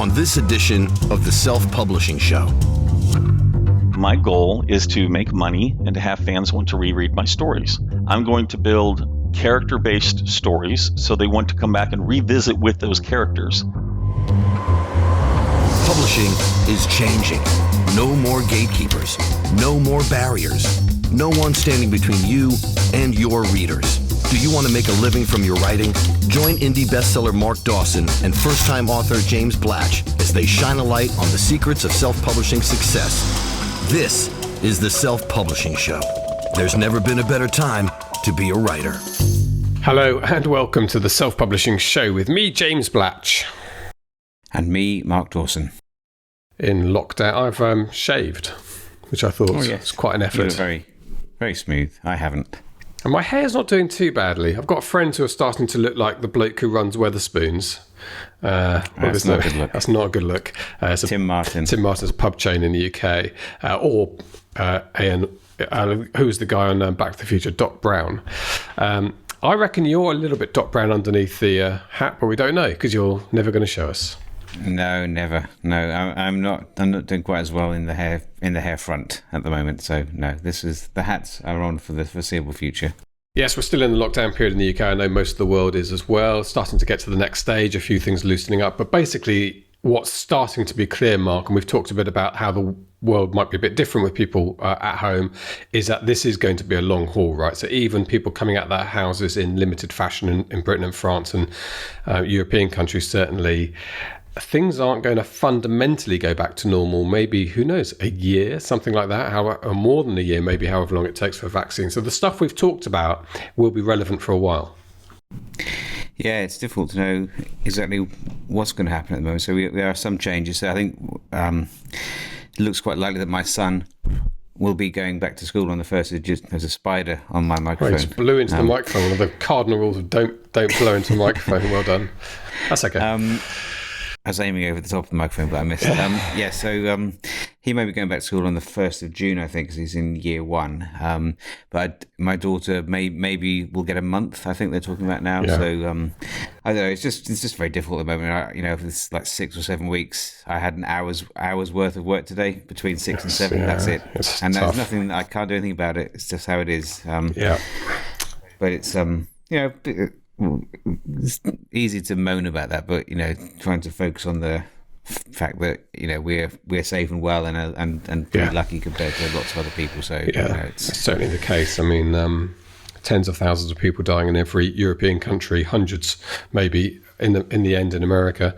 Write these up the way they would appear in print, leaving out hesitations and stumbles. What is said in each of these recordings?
on this edition of the Self-Publishing Show. My goal is to make money and to have fans want to reread my stories. I'm going to build character-based stories so they want to come back and revisit with those characters. Publishing is changing. No more gatekeepers. No more barriers. No one standing between you and your readers. Do you want to make a living from your writing? Join indie bestseller Mark Dawson and first-time author James Blatch as they shine a light on the secrets of self-publishing success. This is the Self-Publishing Show. There's never been a better time to be a writer. Hello and welcome to the Self-Publishing Show with me, James Blatch. And me, Mark Dawson. In lockdown, I've shaved, which I thought was quite an effort. You were very, very smooth. I haven't. And my hair's not doing too badly. I've got friends who are starting to look like the bloke who runs Wetherspoons. That's not a good look. That's not a good look. Tim Martin. Tim Martin's a pub chain in the UK. Who's the guy on Back to the Future? Doc Brown. I reckon you're a little bit Doc Brown underneath the hat, but we don't know because you're never going to show us. No, never. No, I'm not doing quite as well in the hair front at the moment. So no, the hats are on for the foreseeable future. Yes, we're still in the lockdown period in the UK. I know most of the world is as well. Starting to get to the next stage, a few things loosening up. But basically, what's starting to be clear, Mark, and we've talked a bit about how the world might be a bit different with people at home, is that this is going to be a long haul, right? So even people coming out of their houses in limited fashion in Britain and France and European countries, certainly, things aren't going to fundamentally go back to normal. Maybe, who knows, a year, something like that, or more than a year, maybe however long it takes for a vaccine. So the stuff we've talked about will be relevant for a while. Yeah, it's difficult to know exactly what's going to happen at the moment. So there are some changes. So I think it looks quite likely that my son will be going back to school on the 1st of June. There's a spider on my microphone. Right, just blew into the microphone. One of the cardinal rules of don't blow into the microphone. Well done. That's okay. I was aiming over the top of the microphone, but I missed. So he may be going back to school on the 1st of June, I think, because he's in year 1. But my daughter maybe will get a month, I think they're talking about now. Yeah. So I don't know. It's just very difficult at the moment. If it's like 6 or 7 weeks, I had an hour's worth of work today between 6 and 7. That's it. And there's nothing. I can't do anything about it. It's just how it is. But it's it's easy to moan about that, but trying to focus on the fact that we're safe and well and pretty lucky compared to lots of other people. So it's certainly the case. I mean, tens of thousands of people dying in every European country, hundreds maybe in the end in America.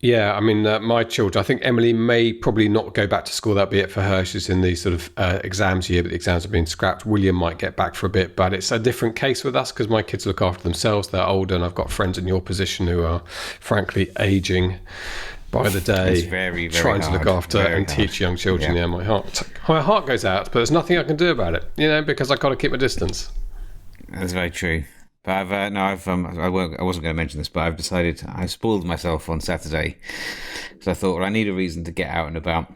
My children, I think Emily may probably not go back to school. That'll be it for her. She's in the sort of exams year, but the exams have been scrapped. William might get back for a bit, but it's a different case with us because my kids look after themselves. They're older, and I've got friends in your position who are frankly aging by the day. It's very, very trying to look after and teach young children. Yeah, my heart goes out, but there's nothing I can do about it, because I've got to keep my distance. That's very true. But I wasn't going to mention this, but I've decided I spoiled myself on Saturday because I thought I need a reason to get out and about.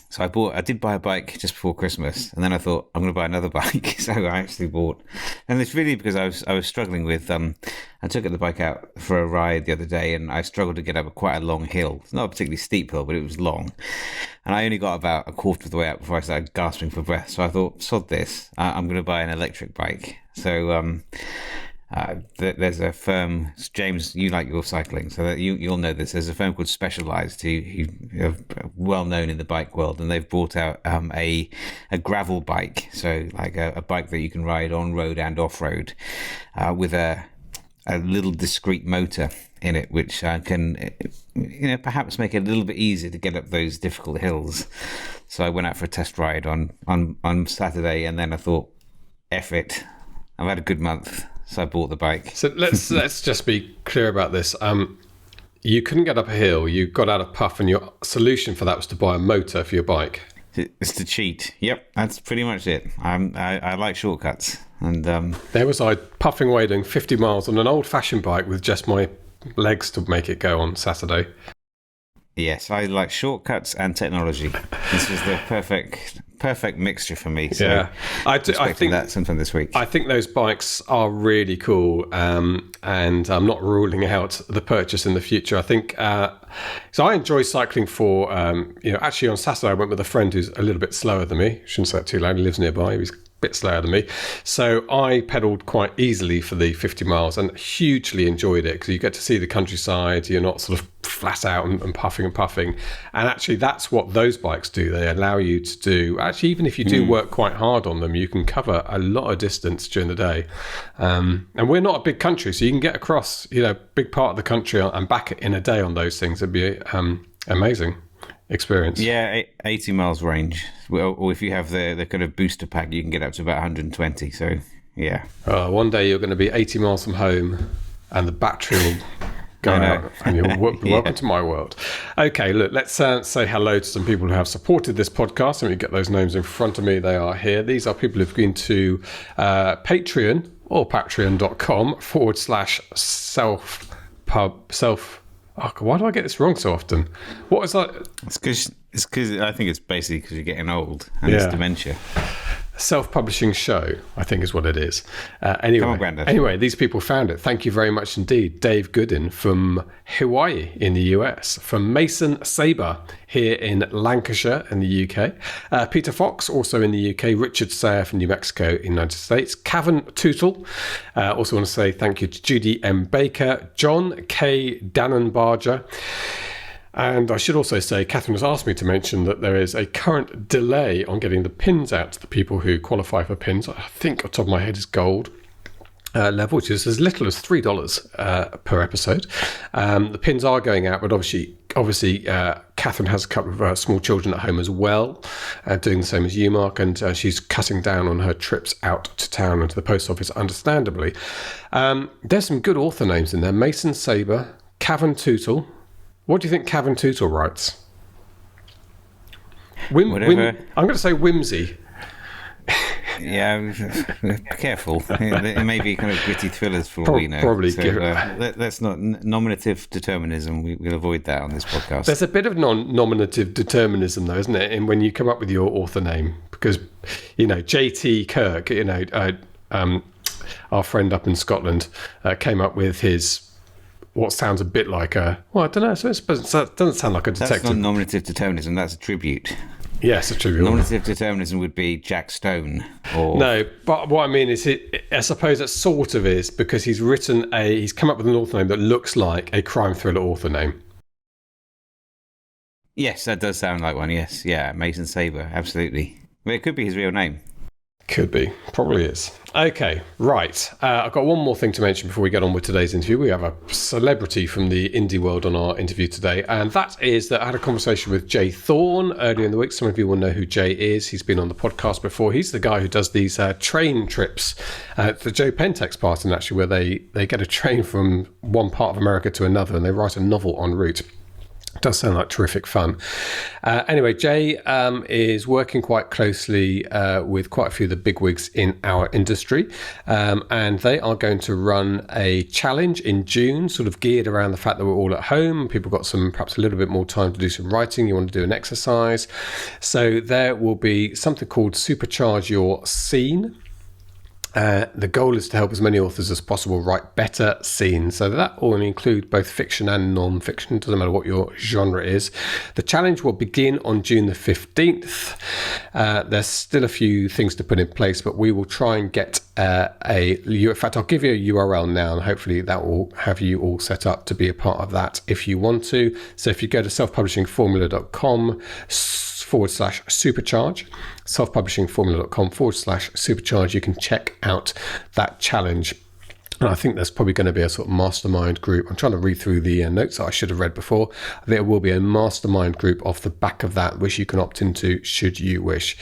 So I did buy a bike just before Christmas, and then I thought I'm going to buy another bike. So I actually bought, and it's really because I was struggling with. I took the bike out for a ride the other day, and I struggled to get up quite a long hill. It's not a particularly steep hill, but it was long, and I only got about a quarter of the way up before I started gasping for breath. So I thought, sod this, I'm going to buy an electric bike. So there's a firm, James, you like your cycling, so that you'll know this. There's a firm called Specialized who are well known in the bike world, and they've brought out a gravel bike, so like a bike that you can ride on road and off road, with a little discrete motor in it, which can perhaps make it a little bit easier to get up those difficult hills. So I went out for a test ride on Saturday, and then I thought, F it, I've had a good month. So I bought the bike. So let's just be clear about this. You couldn't get up a hill. You got out of puff, and your solution for that was to buy a motor for your bike. It's to cheat. Yep, that's pretty much it. I like shortcuts, and there was I puffing away doing 50 miles on an old-fashioned bike with just my legs to make it go on Saturday. Yes, I like shortcuts and technology. This was the perfect mixture for me. So Yeah, I think that sometime this week. I think those bikes are really cool, and I'm not ruling out the purchase in the future. I think so. I enjoy cycling for actually on Saturday I went with a friend who's a little bit slower than me. Shouldn't say that too loud. He lives nearby. He was bit slower than me, so I pedalled quite easily for the 50 miles and hugely enjoyed it because you get to see the countryside. You're not sort of flat out and puffing, and actually that's what those bikes do. They allow you to do, actually, even if you do work quite hard on them, you can cover a lot of distance during the day, and we're not a big country, so you can get across big part of the country and back in a day on those things. It'd be amazing experience. Yeah, 80 miles range. Well, or if you have the kind of booster pack, you can get up to about 120. So, yeah. One day you're going to be 80 miles from home and the battery will go out and you're welcome to my world. Okay, look, let's say hello to some people who have supported this podcast. Let me get those names in front of me. They are here. These are people who've been to Patreon or patreon.com/self. Oh, why do I get this wrong so often? What is that? It's because I think it's basically because you're getting old and it's dementia. Self-publishing show, I think is what it is. Anyway, these people found it. Thank you very much indeed. Dave Gooden from Hawaii in the US, from Mason Saber here in Lancashire in the UK, Peter Fox also in the UK, Richard Sayer from New Mexico in the United States, Cavan Tootle. Also want to say thank you to Judy M. Baker, John K. Dannenbarger. And I should also say, Catherine has asked me to mention that there is a current delay on getting the pins out to the people who qualify for pins. I think off the top of my head is gold level, which is as little as $3 per episode. The pins are going out, but obviously, Catherine has a couple of small children at home as well, doing the same as you, Mark, and she's cutting down on her trips out to town and to the post office, understandably. There's some good author names in there. Mason Saber, Cavan Tootle. What do you think Cavan Tootle writes? I'm going to say whimsy. Yeah, be careful. It may be kind of gritty thrillers for all we know. Probably. So, let's not. Nominative determinism, we'll avoid that on this podcast. There's a bit of nominative determinism, though, isn't it, in when you come up with your author name? Because, J.T. Kirk, our friend up in Scotland, came up with his... what sounds a bit like I don't know, so it doesn't sound like a detective. That's not nominative determinism, that's a tribute. Yes, a tribute. Nominative determinism would be Jack Stone. No, but what I mean is, I suppose it sort of is, because he's come up with an author name that looks like a crime thriller author name. Yes, that does sound like one, yes. Yeah, Mason Saber, absolutely. But it could be his real name. Could be. Probably is. Okay, right. I've got one more thing to mention before we get on with today's interview. We have a celebrity from the indie world on our interview today, and that is that I had a conversation with Jay Thorne earlier in the week. Some of you will know who Jay is. He's been on the podcast before. He's the guy who does these train trips, the Joe Pentex part, and actually where they get a train from one part of America to another and they write a novel en route. Does sound like terrific fun. Anyway, Jay is working quite closely with quite a few of the bigwigs in our industry, and they are going to run a challenge in June, sort of geared around the fact that we're all at home. People got perhaps a little bit more time to do some writing. You want to do an exercise. So there will be something called Supercharge Your Scene. The goal is to help as many authors as possible write better scenes. So that will include both fiction and non-fiction. Doesn't matter what your genre is. The challenge will begin on June the 15th. There's still a few things to put in place, but we will try and get in fact, I'll give you a URL now, and hopefully that will have you all set up to be a part of that if you want to. So if you go to selfpublishingformula.com/supercharge, selfpublishingformula.com/supercharge, you can check out that challenge. And I think there's probably going to be a sort of mastermind group. I'm trying to read through the notes that I should have read before. There will be a mastermind group off the back of that, which you can opt into should you wish.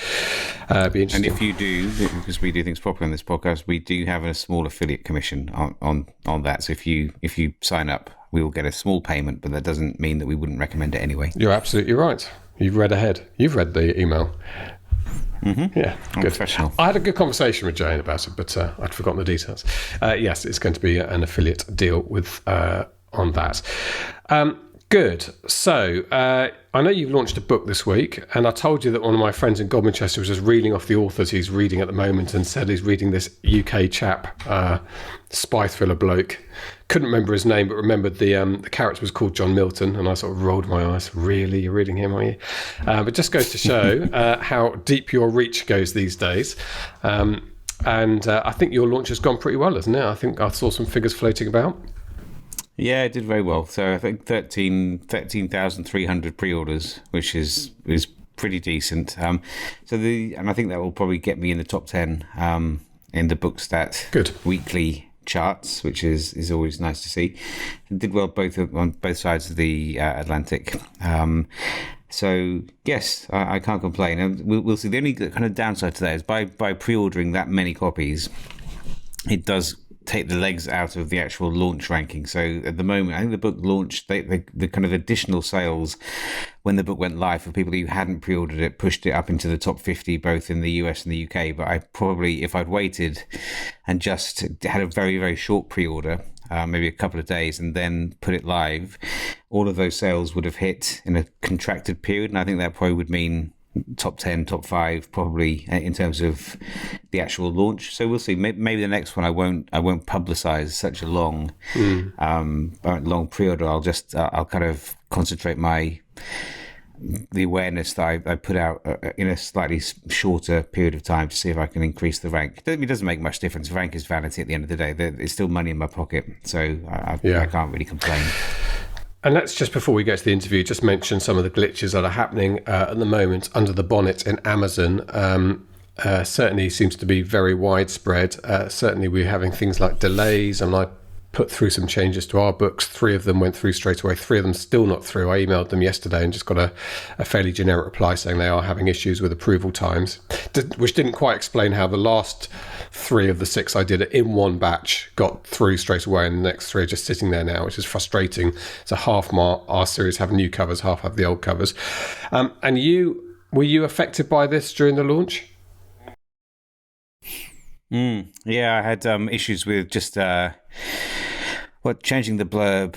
Be interesting. And if you do, because we do things properly on this podcast, we do have a small affiliate commission on that. So if you sign up, we will get a small payment, but that doesn't mean that we wouldn't recommend it anyway. You're absolutely right. You've read ahead. You've read the email. Mm-hmm. Yeah, good. Professional. I had a good conversation with Jane about it, but I'd forgotten the details. Yes, it's going to be an affiliate deal with on that. Good. So, I know you've launched a book this week, and I told you that one of my friends in Godmanchester was just reading off the authors he's reading at the moment and said he's reading this UK chap, spy thriller bloke. Couldn't remember his name, but remembered the character was called John Milton, and I sort of rolled my eyes. Really? You're reading him, are you? But just goes to show how deep your reach goes these days. And I think your launch has gone pretty well, hasn't it? I think I saw some figures floating about. Yeah, it did very well. So I think 13,300 pre-orders, which is pretty decent. And I think that will probably get me in the top 10 in the Bookstat weekly charts, which is always nice to see. It did well on both sides of the Atlantic. So yes, I can't complain. And we'll see. The only kind of downside to that is by pre-ordering that many copies, it does take the legs out of the actual launch ranking. So at the moment, I think the book launched, the kind of additional sales when the book went live for people who hadn't pre-ordered it, pushed it up into the top 50, both in the US and the UK. But I probably, if I'd waited and just had a very, very short pre-order, maybe a couple of days, and then put it live, all of those sales would have hit in a contracted period. And I think that probably would mean top 10, top 5, probably in terms of the actual launch. So we'll see. Maybe the next one I won't publicize such a long pre-order. I'll kind of concentrate the awareness that I put out in a slightly shorter period of time to see if I can increase the rank. It doesn't make much difference. Rank is vanity at the end of the day. It's still money in my pocket, so I can't really complain. And let's just, before we get to the interview, just mention some of the glitches that are happening at the moment under the bonnet in Amazon. Certainly seems to be very widespread. Certainly we're having things like delays, and I put through some changes to our books. 3 of them went through straight away. 3 of them still not through. I emailed them yesterday and just got a fairly generic reply saying they are having issues with approval times, which didn't quite explain how the last 3 of the 6 I did in one batch got through straight away, and the next 3 are just sitting there now, which is frustrating. So half our series have new covers, half have the old covers. And were you affected by this during the launch? Yeah, I had issues with just changing the blurb.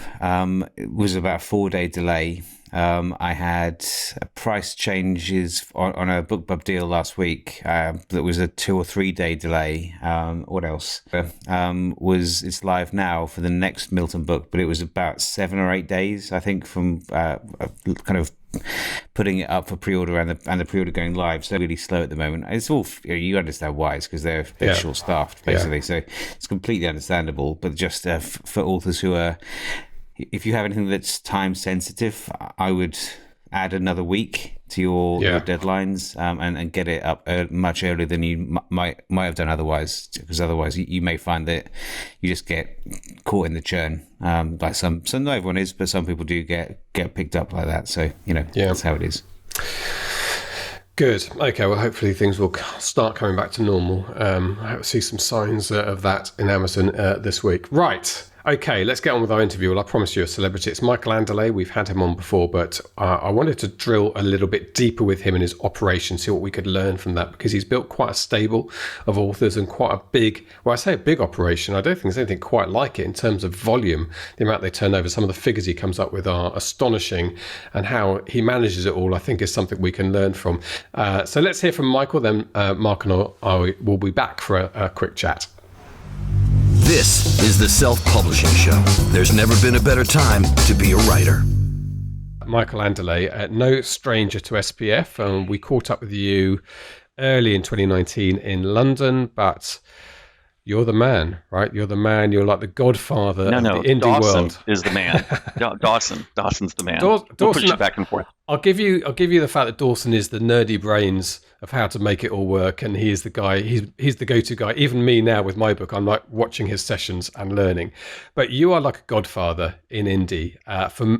It was about a 4-day delay. I had price changes on a BookBub deal last week. That was a 2 or 3 day delay. What else? It's live now for the next Milton book, but it was about 7 or 8 days, I think, from kind of putting it up for pre-order and the pre-order going live. So really slow at the moment. It's all, you understand why. It's because they're short-staffed, basically. Yeah. So it's completely understandable. But just for authors who are, if you have anything that's time sensitive, I would add another week to your deadlines and get it up much earlier than you might have done otherwise, because otherwise you may find that you just get caught in the churn. Like some not everyone is, but some people do get picked up like that. So that's how it is. Good. Okay, well, hopefully things will start coming back to normal. I see some signs of that in Amazon this week. Right. Okay, let's get on with our interview. Well, I promised you a celebrity. It's Michael Anderle. We've had him on before, but I wanted to drill a little bit deeper with him and his operation, see what we could learn from that, because he's built quite a stable of authors and quite a big, well, I say a big operation. I don't think there's anything quite like it in terms of volume. The amount they turn over, some of the figures he comes up with are astonishing, and how he manages it all, I think, is something we can learn from. So let's hear from Michael, then Mark and I will be back for a quick chat. This is the Self-Publishing Show. There's never been a better time to be a writer. Michael Anderle, no stranger to SPF. We caught up with you early in 2019 in London, but you're the man, right? You're the man. You're like the godfather of the indie Dawson world. Is the man. Dawson's the man. Dawson, we'll push you back and forth. I'll give you the fact that Dawson is the nerdy brains of how to make it all work, and he is the guy. He's the go-to guy. Even me now with my book, I'm like watching his sessions and learning. But you are like a godfather in indie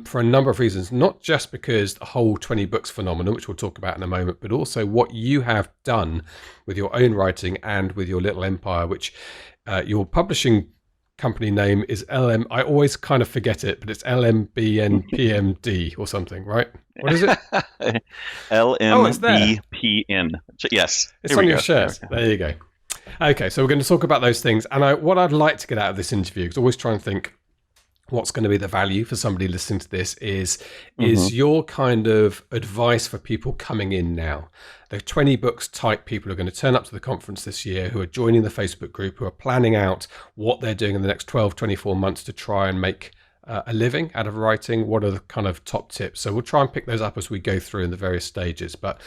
for a number of reasons. Not just because the whole 20 books phenomenon, which we'll talk about in a moment, but also what you have done with your own writing and with your little empire, which your publishing company name is LM. I always kind of forget it, but it's LMBNPMD or something, right? What is it? LMBPN. Yes. It's on your shirt. There you go. Okay, so we're going to talk about those things. And what I'd like to get out of this interview, because I always try and think, what's going to be the value for somebody listening to this is Mhm. your kind of advice for people coming in now. The 20 books type people who are going to turn up to the conference this year, who are joining the Facebook group, who are planning out what they're doing in the next 12, 24 months to try and make a living out of writing. What are the kind of top tips? So we'll try and pick those up as we go through in the various stages. But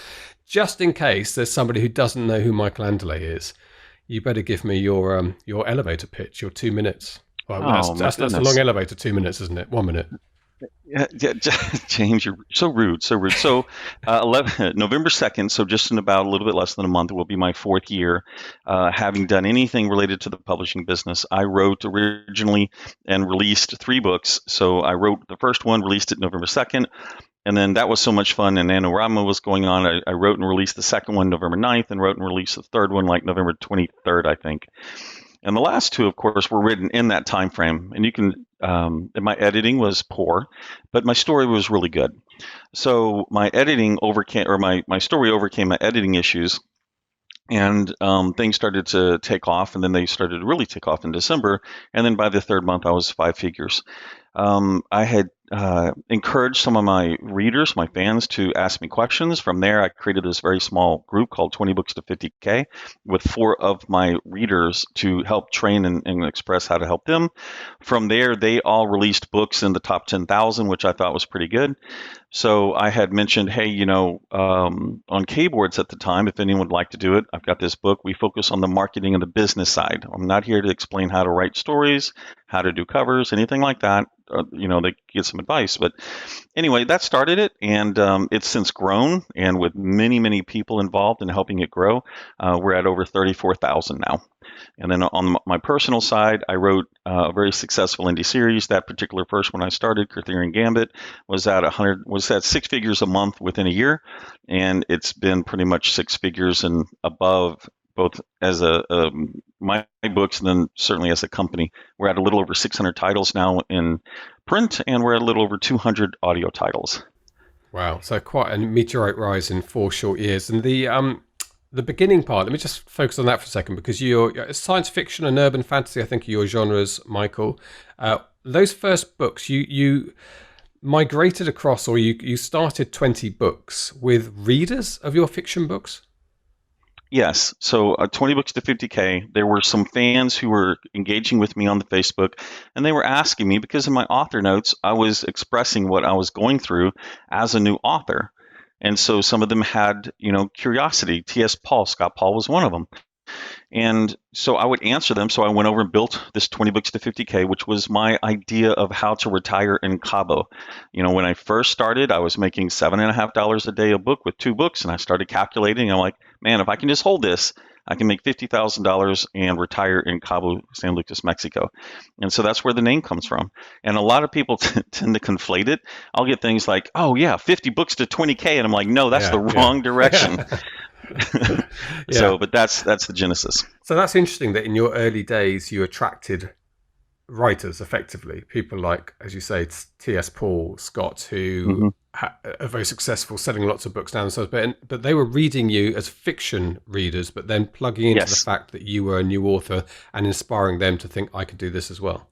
just in case there's somebody who doesn't know who Michael Anderle is, you better give me your elevator pitch, your 2 minutes. Well, Oh my that's a goodness. long elevator, 2 minutes, isn't it? 1 minute. Yeah, James, you're so rude, so rude. So, 11, November 2nd, so just in about a little bit less than a month, it will be my 4th year having done anything related to the publishing business. I wrote originally and released 3 books. So I wrote the first one, released it November 2nd, and then that was so much fun, and NaNoWriMo was going on. I wrote and released the second one November 9th, and wrote and released the third one like November 23rd, I think. And the last 2, of course, were written in that time frame. And you can, and my editing was poor, but my story was really good. So my editing overcame, or my story overcame my editing issues, and things started to take off. And then they started to really take off in December. And then by the 3rd month, I was 5 figures. I had encouraged some of my readers, my fans, to ask me questions. From there, I created this very small group called 20 Books to 50K with 4 of my readers to help train and express how to help them. From there, they all released books in the top 10,000, which I thought was pretty good. So I had mentioned, hey, on Kboards at the time, if anyone would like to do it, I've got this book. We focus on the marketing and the business side. I'm not here to explain how to write stories, how to do covers, anything like that. They get some advice. But anyway, that started it, and it's since grown, and with many, many people involved in helping it grow, we're at over 34,000 now. And then on my personal side, I wrote a very successful indie series. That particular first one I started, Arthurian Gambit, was at 6 figures a month within a year, and it's been pretty much 6 figures and above, both as my books and then certainly as a company. We're at a little over 600 titles now in print, and we're at a little over 200 audio titles. Wow, so quite a meteoric rise in 4 short years. And the beginning part, let me just focus on that for a second, because you're science fiction and urban fantasy, I think, are your genres, Michael. Those first books, you migrated across, or you started 20 books with readers of your fiction books? Yes. So 20 Books to 50K, there were some fans who were engaging with me on the Facebook, and they were asking me, because in my author notes, I was expressing what I was going through as a new author. And so some of them had, curiosity. T.S. Paul, Scott Paul was one of them. And so I would answer them. So I went over and built this 20 Books to 50K, which was my idea of how to retire in Cabo. When I first started, I was making $7.50 a day a book with 2 books. And I started calculating. I'm like, man, if I can just hold this, I can make $50,000 and retire in Cabo San Lucas, Mexico. And so that's where the name comes from. And a lot of people tend to conflate it. I'll get things like, oh, yeah, 50 books to 20K. And I'm like, no, that's the wrong direction. But that's the genesis. So that's interesting that in your early days you attracted writers, effectively people like, as you say, T.S. Paul, Scott, who are very successful, selling lots of books down themselves, but they were reading you as fiction readers, but then plugging into the fact that you were a new author and inspiring them to think, I could do this as well.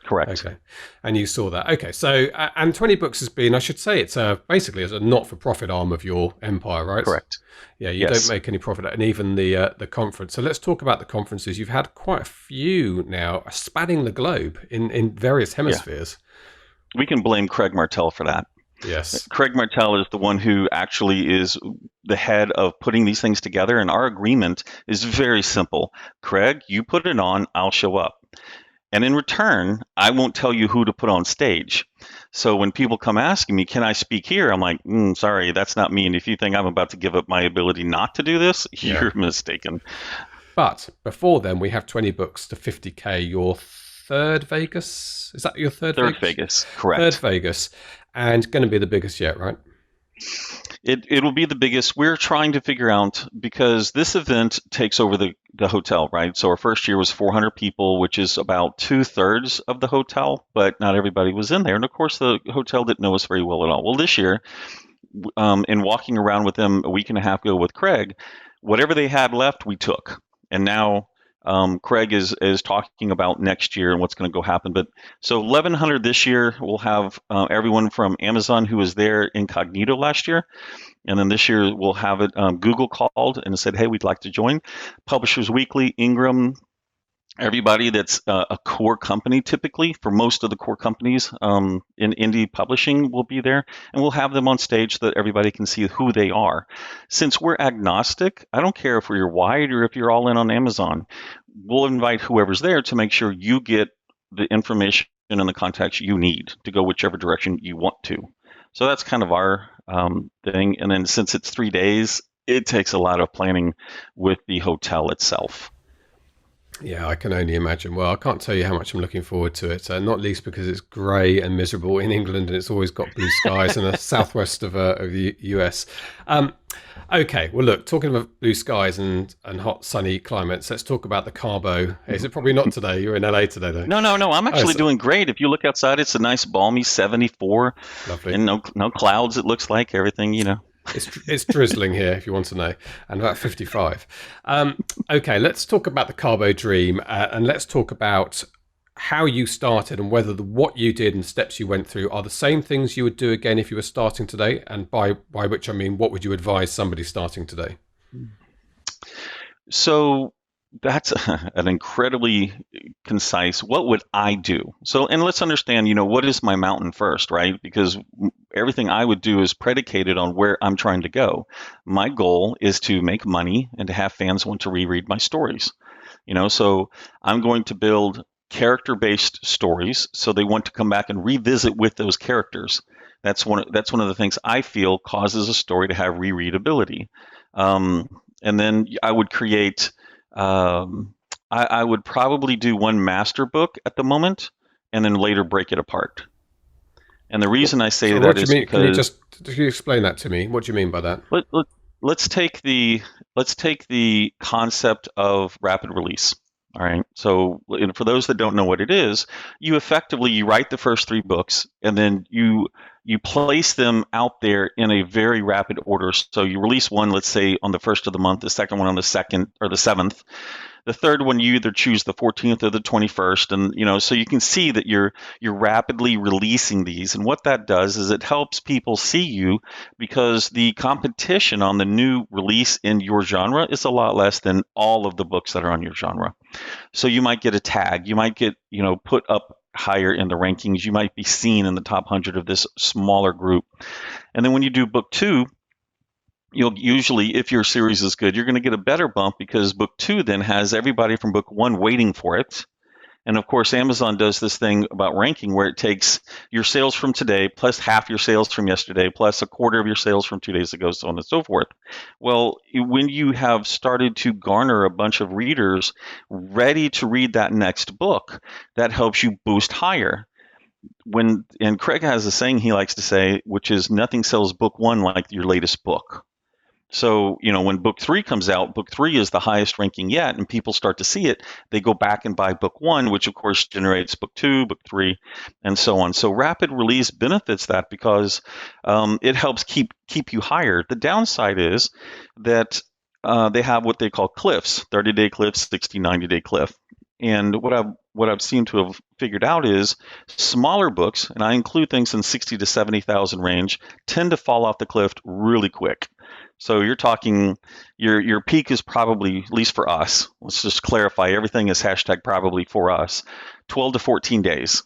Correct. Okay. And you saw that. Okay. So, and 20 Books has been, I should say, it's basically as a not-for-profit arm of your empire, right? Correct. Yeah, you don't make any profit, and even the conference. So let's talk about the conferences. You've had quite a few now, spanning the globe in various hemispheres. Yeah. We can blame Craig Martell for that. Yes. Craig Martell is the one who actually is the head of putting these things together, and our agreement is very simple. Craig, you put it on, I'll show up. And in return, I won't tell you who to put on stage. So when people come asking me, can I speak here? I'm like, sorry, that's not me. And if you think I'm about to give up my ability not to do this, you're mistaken. But before then, we have 20 Books to 50K, your third Vegas. Is that your third Vegas? Third Vegas, correct. Third Vegas. And going to be the biggest yet, right? It'll be the biggest. We're trying to figure out, because this event takes over the hotel, right? So our first year was 400 people, which is about 2/3 of the hotel, but not everybody was in there. And of course, the hotel didn't know us very well at all. Well, this year, in walking around with them a week and a half ago with Craig, whatever they had left, we took. And now Craig is talking about next year and what's going to go happen. But so 1100 this year, we'll have everyone from Amazon who was there incognito last year. And then this year we'll have it. Google called and said, "Hey, we'd like to join." Publishers Weekly, Ingram, everybody that's a core company typically for most of the core companies in indie publishing will be there, and we'll have them on stage so that everybody can see who they are. Since we're agnostic, I don't care if you're wide or if you're all in on Amazon. We'll invite whoever's there to make sure you get the information and the contacts you need to go whichever direction you want to. So that's kind of our thing. And then since it's 3 days, it takes a lot of planning with the hotel itself. Yeah, I can only imagine. Well, I can't tell you how much I'm looking forward to it, not least because it's grey and miserable in England, and it's always got blue skies in the southwest of the US. Okay, well, look, talking about blue skies and hot, sunny climates, let's talk about the carbo. Is it probably not today? You're in LA today, though. No. I'm actually doing great. If you look outside, it's a nice, balmy 74. Lovely. And no clouds, it looks like. Everything, It's drizzling here, if you want to know, and about 55. Okay, let's talk about the Carbo Dream, and let's talk about how you started and whether what you did and steps you went through are the same things you would do again if you were starting today, and by which I mean, what would you advise somebody starting today? So that's an incredibly concise, what would I do? So, and let's understand, what is my mountain first, right? Because everything I would do is predicated on where I'm trying to go. My goal is to make money and to have fans want to reread my stories. So I'm going to build character-based stories so they want to come back and revisit with those characters. That's one of the things I feel causes a story to have rereadability. And then I would create I would probably do one master book at the moment and then later break it apart. And the reason I say that is because... Can you explain that to me? What do you mean by that? Let's take the concept of rapid release. All right. So for those that don't know what it is, you write the first 3 books and then you place them out there in a very rapid order. So you release one, let's say on the 1st of the month, the second one on the 2nd or the 7th. The third one, you either choose the 14th or the 21st. And, so you can see that you're rapidly releasing these. And what that does is it helps people see you because the competition on the new release in your genre is a lot less than all of the books that are on your genre. So you might get a tag, you might get, put up higher in the rankings, you might be seen in the top 100 of this smaller group. And then when you do book 2, you'll usually, if your series is good, you're going to get a better bump because book 2 then has everybody from book 1 waiting for it. And of course, Amazon does this thing about ranking where it takes your sales from today plus half your sales from yesterday plus a quarter of your sales from 2 days ago, so on and so forth. Well, when you have started to garner a bunch of readers ready to read that next book, that helps you boost higher. And Craig has a saying he likes to say, which is nothing sells book 1 like your latest book. So, when book 3 comes out, book 3 is the highest ranking yet, and people start to see it. They go back and buy book 1, which of course generates book 2, book 3, and so on. So rapid release benefits that because it helps keep you higher. The downside is that they have what they call cliffs, 30-day cliff, 60, 90-day cliff. And what I've seemed to have figured out is smaller books, and I include things in 60 to 70,000 range, tend to fall off the cliff really quick. So you're talking, your peak is probably, at least for us, let's just clarify, everything is hashtag probably for us, 12 to 14 days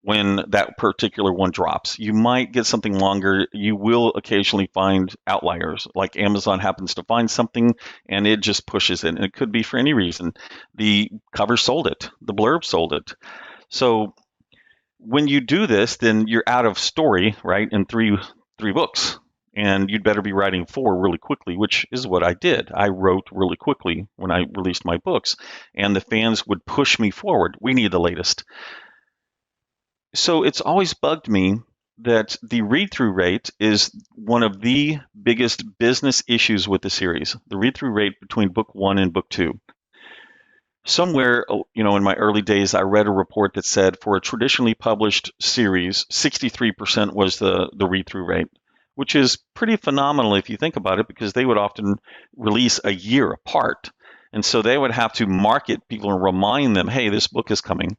when that particular one drops. You might get something longer. You will occasionally find outliers, like Amazon happens to find something and it just pushes it. And it could be for any reason. The cover sold it, the blurb sold it. So when you do this, then you're out of story, right, in three books. And you'd better be writing 4 really quickly, which is what I did. I wrote really quickly when I released my books, and the fans would push me forward. We need the latest. So it's always bugged me that the read-through rate is one of the biggest business issues with the series, the read-through rate between book 1 and book 2. Somewhere, in my early days, I read a report that said for a traditionally published series, 63% was the read-through rate, which is pretty phenomenal if you think about it, because they would often release a year apart. And so they would have to market people and remind them, hey, this book is coming.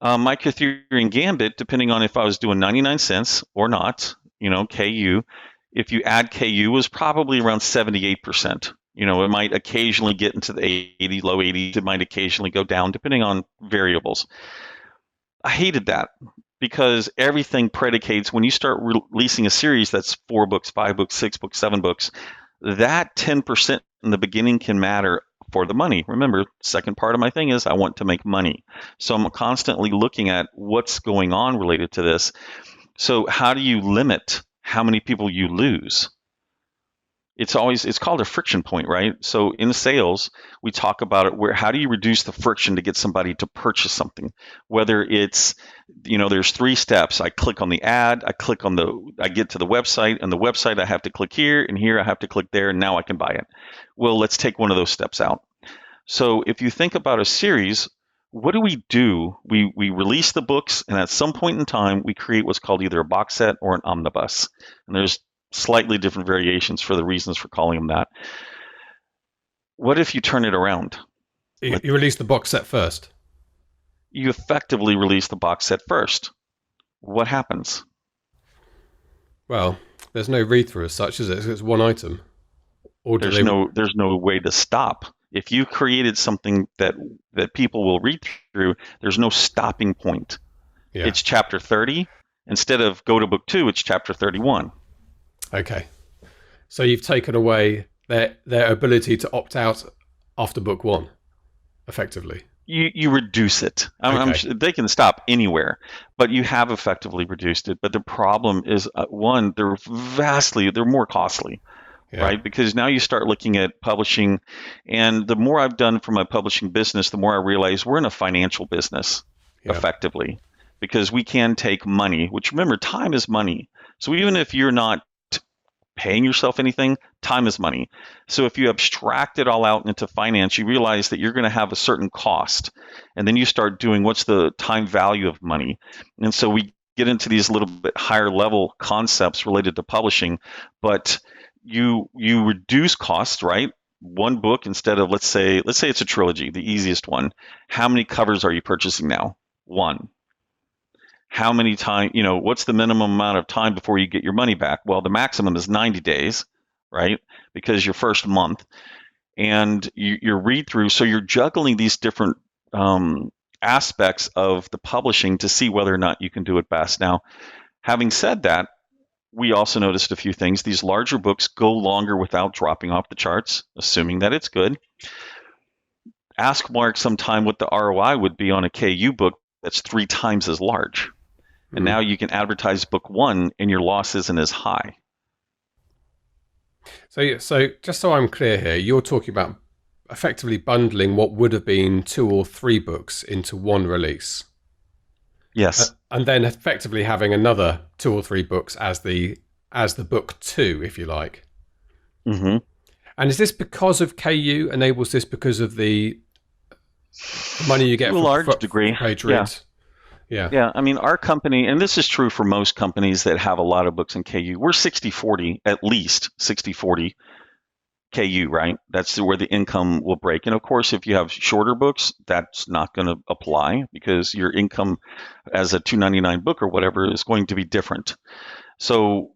My Arthurian Gambit, depending on if I was doing 99 cents or not, KU, if you add KU, was probably around 78%. It might occasionally get into the 80, low 80s. It might occasionally go down, depending on variables. I hated that because everything predicates when you start releasing a series that's 4 books, 5 books, 6 books, 7 books, that 10% in the beginning can matter for the money. Remember, second part of my thing is I want to make money. So I'm constantly looking at what's going on related to this. So how do you limit how many people you lose? It's called a friction point, right? So in sales, we talk about it how do you reduce the friction to get somebody to purchase something? Whether it's, there's 3 steps. I click on the ad, I get to the website, and the website I have to click here, and here I have to click there, and now I can buy it. Well, let's take one of those steps out. So if you think about a series, what do? We release the books, and at some point in time, we create what's called either a box set or an omnibus. And there's slightly different variations for the reasons for calling them that. What if you turn it around? You release the box set first. You effectively release the box set first. What happens? Well, there's no read-through as such, is it? It's one item. Or there's no way to stop. If you created something that people will read through, there's no stopping point. Yeah. It's chapter 30. Instead of go to book 2, it's chapter 31. Okay. So you've taken away their ability to opt out after book 1, effectively. You reduce it. I'm sure they can stop anywhere, but you have effectively reduced it. But the problem is, one, they're more costly, right? Because now you start looking at publishing, and the more I've done for my publishing business, the more I realize we're in a financial business, effectively, because we can take money, which, remember, time is money. So even if you're not paying yourself anything, time is money. So if you abstract it all out into finance, you realize that you're going to have a certain cost, and then you start doing what's the time value of money. And so we get into these little bit higher level concepts related to publishing, but you reduce costs, right? One book, instead of let's say it's a trilogy, the easiest one. How many covers are you purchasing now? 1. How many time, what's the minimum amount of time before you get your money back? Well, the maximum is 90 days, right? Because your first month, and your read through. So you're juggling these different aspects of the publishing to see whether or not you can do it best. Now, having said that, we also noticed a few things. These larger books go longer without dropping off the charts, assuming that it's good. Ask Mark sometime what the ROI would be on a KU book that's 3 times as large. And now you can advertise book 1 and your loss isn't as high. So just so I'm clear here, you're talking about effectively bundling what would have been 2 or 3 books into one release. Yes. And then effectively having another 2 or 3 books as the book 2, if you like. Mm-hmm. And is this because of KU enables this because of the money you get to a large degree? Page reads? Yeah. I mean, our company, and this is true for most companies that have a lot of books in KU, we're 60-40, at least 60-40 KU, right? That's where the income will break. And of course, if you have shorter books, that's not going to apply because your income as a $2.99 book or whatever is going to be different. So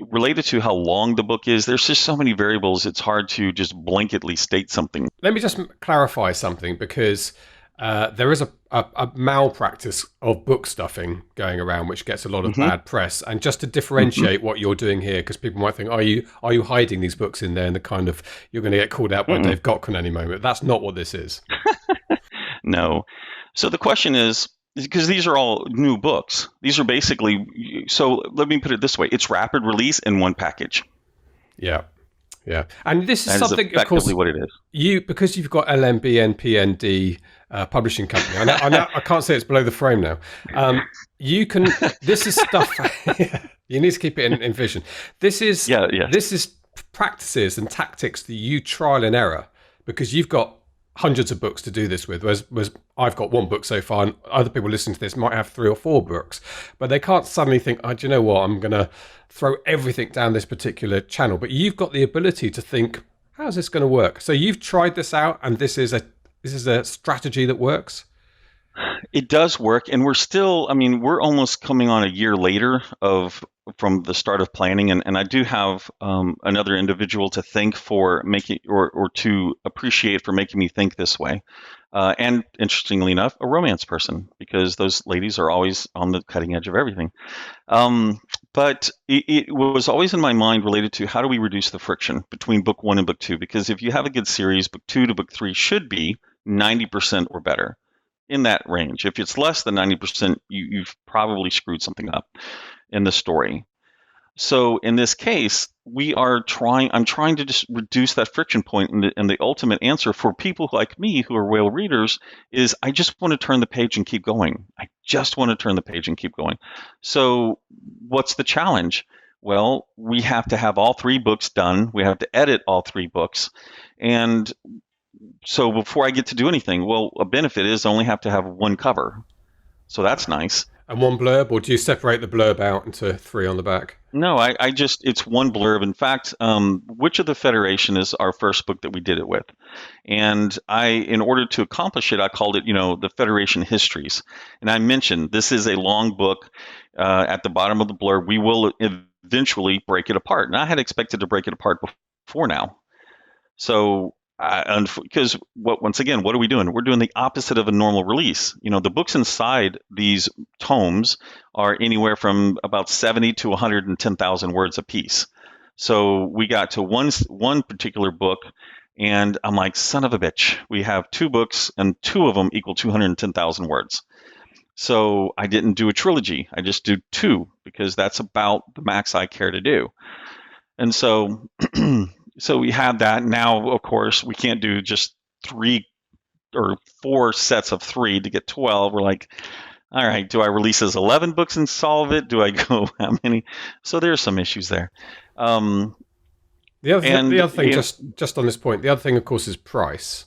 related to how long the book is, there's just so many variables, it's hard to just blanketly state something. Let me just clarify something, because there is a malpractice of book stuffing going around, which gets a lot of bad press. And just to differentiate what you're doing here, because people might think, are you hiding these books in there, and you're going to get called out by Dave Cochran any moment? That's not what this is. No. So the question is, because these are all new books, these are basically, so let me put it this way, it's rapid release in one package. Yeah. And this is that something, is effectively, of course, what it is. Because you've got LMBN, PND publishing company. I know I can't say it's below the frame now. This is stuff. You need to keep it in vision. This is practices and tactics that you trial and error, because you've got hundreds of books to do this with, whereas I've got 1 book so far, and other people listening to this might have 3 or 4 books, but they can't suddenly think, do you know what, I'm going to throw everything down this particular channel. But you've got the ability to think, how's this going to work? So you've tried this out, and this is a strategy that works. It does work, and we're still, I mean, we're almost coming on a year later from the start of planning, and I do have another individual to thank for making or to appreciate for making me think this way. And interestingly enough, a romance person, because those ladies are always on the cutting edge of everything. But it was always in my mind related to how do we reduce the friction between book one and book two? Because if you have a good series, book two to book three should be 90% or better, in that range. If it's less than 90%, you've probably screwed something up in the story. So in this case, I'm trying to just reduce that friction point, and the ultimate answer for people like me who are whale readers is I just want to turn the page and keep going. I just want to turn the page and keep going. So what's the challenge? Well, we have to have all three books done. We have to edit all three books. And so before I get to do anything, well, a benefit is I only have to have one cover. So that's nice. And one blurb, or do you separate the blurb out into three on the back? No, I just, it's one blurb. In fact, Witch of the Federation is our first book that we did it with. And in order to accomplish it, I called it, the Federation Histories. And I mentioned this is a long book. At the bottom of the blurb, we will eventually break it apart. And I had expected to break it apart before now. So, because once again, what are we doing? We're doing the opposite of a normal release. The books inside these tomes are anywhere from about 70 to 110,000 words a piece. So we got to one particular book, and I'm like, son of a bitch. We have two books, and two of them equal 210,000 words. So I didn't do a trilogy. I just do two, because that's about the max I care to do. And so so we have that. Now, of course, we can't do just 3 or 4 sets of 3 to get 12. We're like, all right, do I release as 11 books and solve it? Do I go how many? So there's some issues there. The other thing, just on this point, the other thing, of course, is price.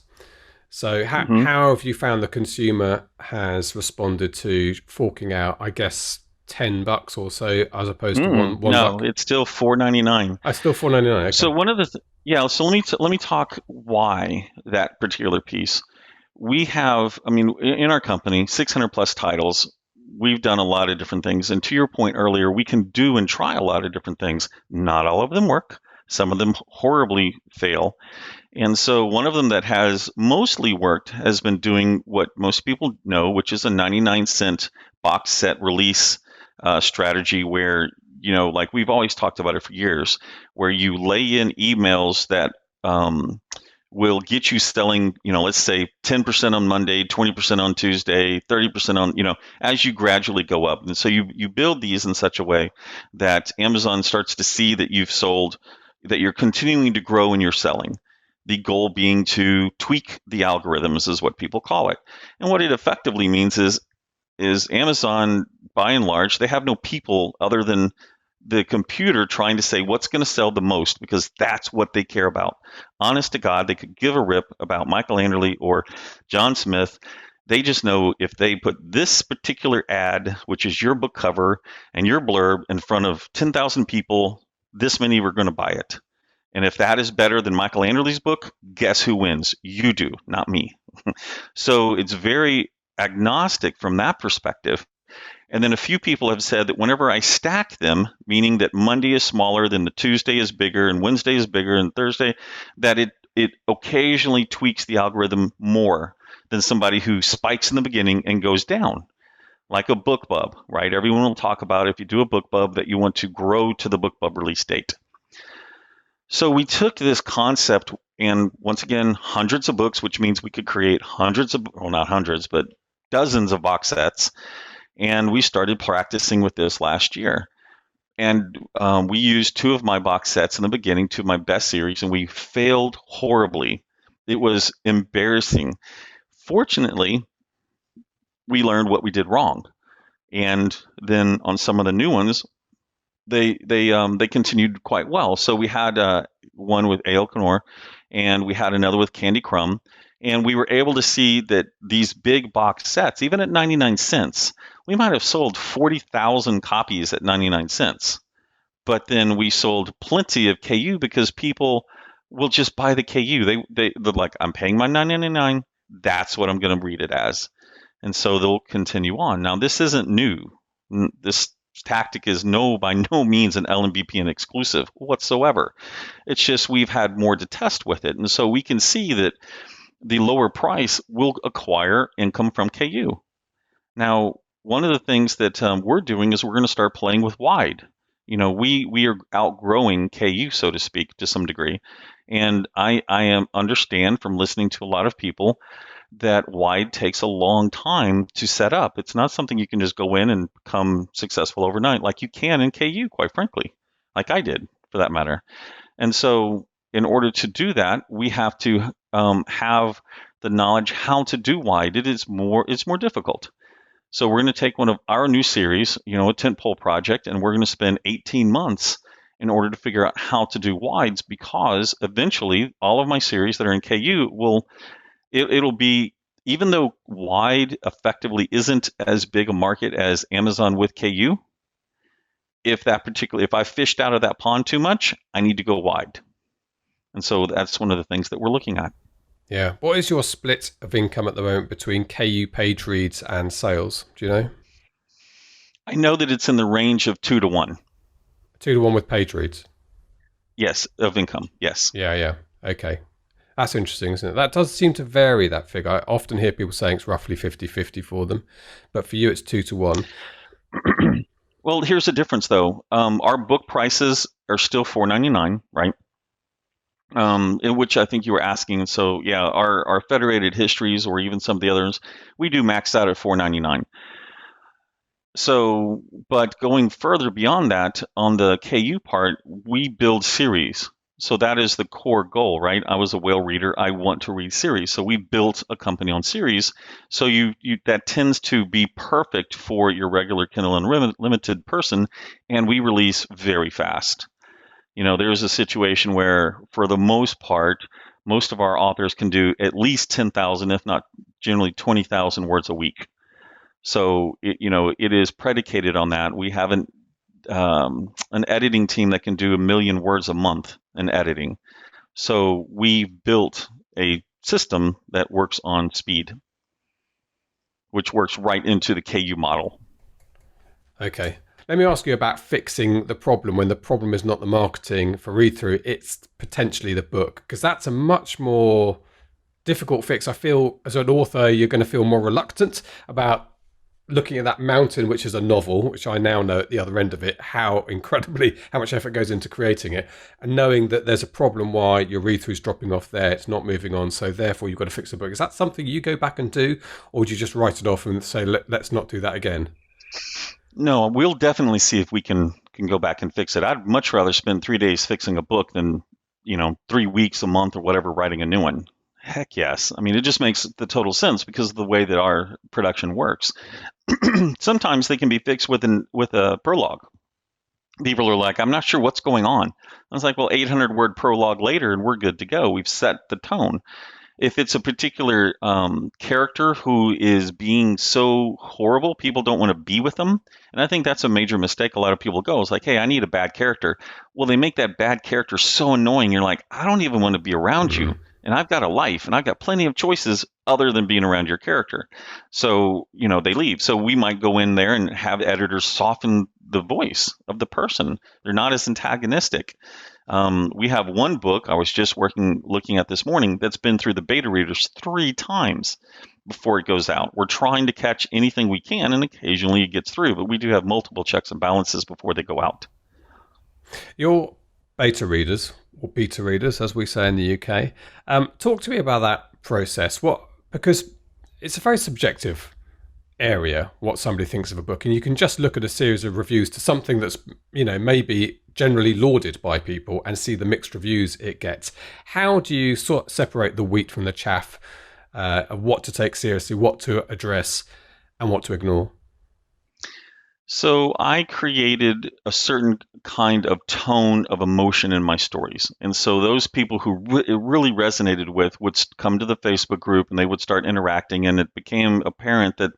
So how have you found the consumer has responded to forking out, I guess, $10 or so, as opposed to one no, buck? it's still $4.99. Still $4.99. Okay. So so let me talk why that particular piece. We have, in our company, 600 plus titles. We've done a lot of different things, and to your point earlier, we can do and try a lot of different things. Not all of them work. Some of them horribly fail. And so one of them that has mostly worked has been doing what most people know, which is a 99-cent box set release strategy where, like we've always talked about it for years, where you lay in emails that will get you selling, let's say 10% on Monday, 20% on Tuesday, 30% on, as you gradually go up. And so you build these in such a way that Amazon starts to see that you've sold, that you're continuing to grow in your selling. The goal being to tweak the algorithms is what people call it. And what it effectively means is Amazon, by and large, they have no people other than the computer trying to say what's going to sell the most, because that's what they care about. Honest to God, they could give a rip about Michael Anderle or John Smith. They just know if they put this particular ad, which is your book cover and your blurb, in front of 10,000 people, this many were going to buy it. And if that is better than Michael Anderle's book, guess who wins? You do, not me. So it's very agnostic from that perspective. And then a few people have said that whenever I stack them, meaning that Monday is smaller, then the Tuesday is bigger, and Wednesday is bigger, and Thursday, that it occasionally tweaks the algorithm more than somebody who spikes in the beginning and goes down, like a BookBub, right? Everyone will talk about if you do a BookBub that you want to grow to the BookBub release date. So we took this concept, and once again, hundreds of books, which means we could create not hundreds, but dozens of box sets. And we started practicing with this last year. And we used 2 of my box sets in the beginning, 2 of my best series, and we failed horribly. It was embarrassing. Fortunately, we learned what we did wrong. And then on some of the new ones, they continued quite well. So we had one with A.L. Knorr, and we had another with Candy Crumb. And we were able to see that these big box sets, even at 99 cents, we might have sold 40,000 copies at 99 cents. But then we sold plenty of KU because people will just buy the KU. They're like, I'm paying my $9.99. That's what I'm going to read it as. And so they'll continue on. Now, this isn't new. This tactic is by no means an LMBPN exclusive whatsoever. It's just we've had more to test with it. And so we can see that the lower price will acquire income from KU. Now, one of the things that we're doing is we're going to start playing with wide. We are outgrowing KU, so to speak, to some degree. And I understand from listening to a lot of people that wide takes a long time to set up. It's not something you can just go in and become successful overnight like you can in KU, quite frankly, like I did for that matter. And so in order to do that, we have to have the knowledge how to do wide. It's more difficult. So we're going to take one of our new series, a tentpole project, and we're going to spend 18 months in order to figure out how to do wides, because eventually all of my series that are in KU it'll be, even though wide effectively isn't as big a market as Amazon with KU, if I fished out of that pond too much, I need to go wide. And so that's one of the things that we're looking at. Yeah. What is your split of income at the moment between KU page reads and sales? Do you know? I know that it's in the range of 2 to 1. 2 to 1 with page reads? Yes, of income. Yes. Yeah. Okay. That's interesting, isn't it? That does seem to vary, that figure. I often hear people saying it's roughly 50-50 for them. But for you, it's 2 to 1. Well, here's the difference, though. Our book prices are still $4.99, right? In which I think you were asking. So, yeah, our federated histories, or even some of the others, we do max out at $4.99. So, but going further beyond that, on the KU part, we build series. So that is the core goal, right? I was a whale reader. I want to read series. So we built a company on series. So that tends to be perfect for your regular Kindle Unlimited person, and we release very fast. There's a situation where, for the most part, most of our authors can do at least 10,000, if not generally 20,000 words a week. So it is predicated on that. We have an editing team that can do 1 million words a month in editing. So we built a system that works on speed, which works right into the KU model. Okay. Let me ask you about fixing the problem when the problem is not the marketing for read-through, it's potentially the book, because that's a much more difficult fix. I feel as an author, you're going to feel more reluctant about looking at that mountain, which is a novel, which I now know at the other end of it, how much effort goes into creating it, and knowing that there's a problem why your read-through is dropping off there, it's not moving on, so therefore you've got to fix the book. Is that something you go back and do, or do you just write it off and say, let's not do that again? No, we'll definitely see if we can go back and fix it. I'd much rather spend 3 days fixing a book than, 3 weeks, a month, or whatever, writing a new one. Heck yes. I mean, it just makes the total sense because of the way that our production works. Sometimes they can be fixed with a prologue. People are like, I'm not sure what's going on. I was like, well, 800 word prologue later and we're good to go. We've set the tone. If it's a particular character who is being so horrible, people don't want to be with them. And I think that's a major mistake. A lot of people go, it's like, hey, I need a bad character. Well, they make that bad character so annoying. You're like, I don't even want to be around you. And I've got a life and I've got plenty of choices other than being around your character. So, they leave. So we might go in there and have editors soften the voice of the person. They're not as antagonistic. We have one book I was just looking at this morning that's been through the beta readers 3 times before it goes out. We're trying to catch anything we can, and occasionally it gets through, but we do have multiple checks and balances before they go out. Your beta readers, or beta readers, as we say in the UK, talk to me about that process. Because it's a very subjective area, what somebody thinks of a book, and you can just look at a series of reviews to something that's maybe generally lauded by people and see the mixed reviews it gets. How do you separate the wheat from the chaff, of what to take seriously, what to address, and what to ignore? So I created a certain kind of tone of emotion in my stories. And so those people who it really resonated with would come to the Facebook group and they would start interacting, and it became apparent that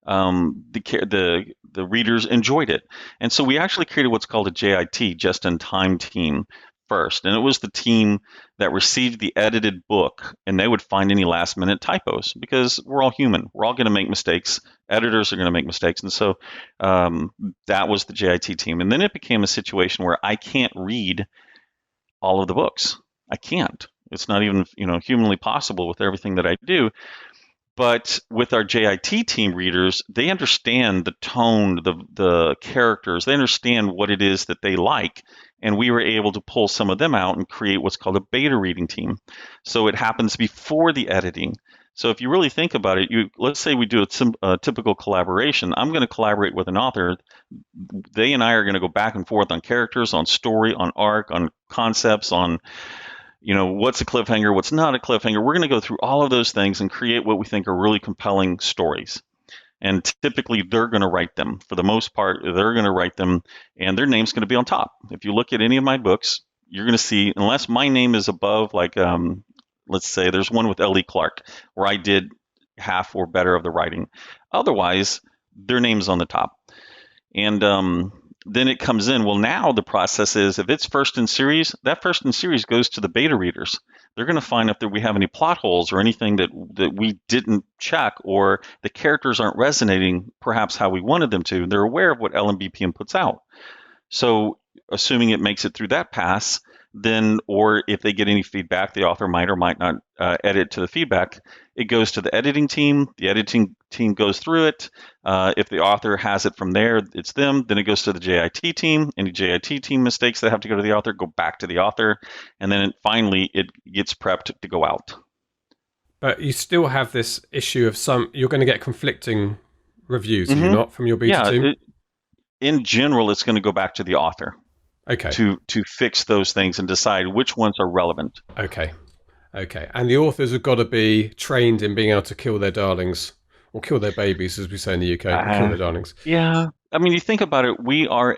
the readers enjoyed it. And so we actually created what's called a JIT, just-in-time team, first, and it was the team that received the edited book, and they would find any last-minute typos because we're all human. We're all going to make mistakes. Editors are going to make mistakes, and so that was the JIT team. And then it became a situation where I can't read all of the books. I can't. It's not even humanly possible with everything that I do. But with our JIT team readers, they understand the tone, the characters. They understand what it is that they like. And we were able to pull some of them out and create what's called a beta reading team. So it happens before the editing. So if you really think about it, let's say we do a typical collaboration. I'm going to collaborate with an author. They and I are going to go back and forth on characters, on story, on arc, on concepts, on what's a cliffhanger, what's not a cliffhanger. We're going to go through all of those things and create what we think are really compelling stories. And typically, they're going to write them. For the most part, they're going to write them, and their name's going to be on top. If you look at any of my books, you're going to see, unless my name is above, like, let's say there's one with L.E. Clark, where I did half or better of the writing. Otherwise, their name's on the top. And then it comes in. Well, now the process is, if it's first in series, that first in series goes to the beta readers. They're going to find if we have any plot holes or anything that we didn't check, or the characters aren't resonating perhaps how we wanted them to. They're aware of what LMBPM puts out. So assuming it makes it through that pass, then, or if they get any feedback, the author might or might not edit to the feedback. It goes to the editing team. The editing team goes through it. If the author has it from there, it's them. Then it goes to the JIT team. Any JIT team mistakes that have to go to the author go back to the author. And then finally, it gets prepped to go out. But you still have this issue of you're going to get conflicting reviews, are you not, from your beta team? In general, it's going to go back to the author. Okay. To fix those things and decide which ones are relevant. Okay. And the authors have got to be trained in being able to kill their darlings, or kill their babies, as we say in the UK, kill their darlings. Yeah. I mean, you think about it, we are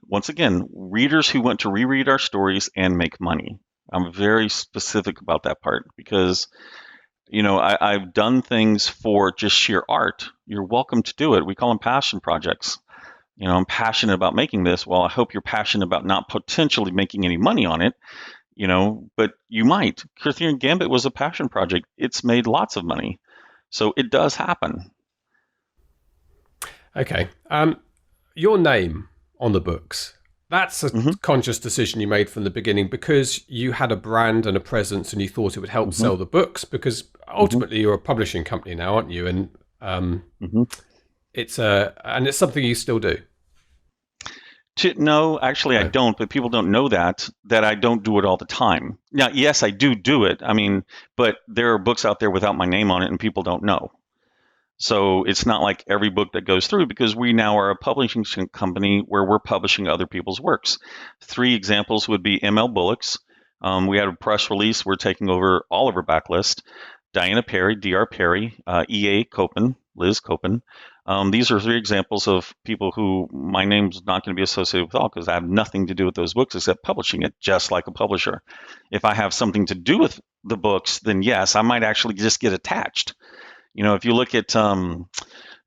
once again, readers who want to reread our stories and make money. I'm very specific about that part because, I've done things for just sheer art. You're welcome to do it. We call them passion projects. I'm passionate about making this. Well, I hope you're passionate about not potentially making any money on it, but you might. Arthurian Gambit was a passion project. It's made lots of money. So it does happen. Okay. Your name on the books, that's a conscious decision you made from the beginning because you had a brand and a presence and you thought it would help sell the books, because ultimately you're a publishing company now, aren't you? And it's something you still do. No, actually, I don't, but people don't know that I don't do it all the time. Now, yes, I do it. I mean, but there are books out there without my name on it and people don't know. So it's not like every book that goes through, because we now are a publishing company where we're publishing other people's works. 3 examples would be ML Bullock's. We had a press release. We're taking over all of her backlist. Diana Perry, DR Perry, EA Copen, Liz Copen. These are 3 examples of people who my name's not going to be associated with all, because I have nothing to do with those books except publishing it, just like a publisher. If I have something to do with the books, then yes, I might actually just get attached. If you look at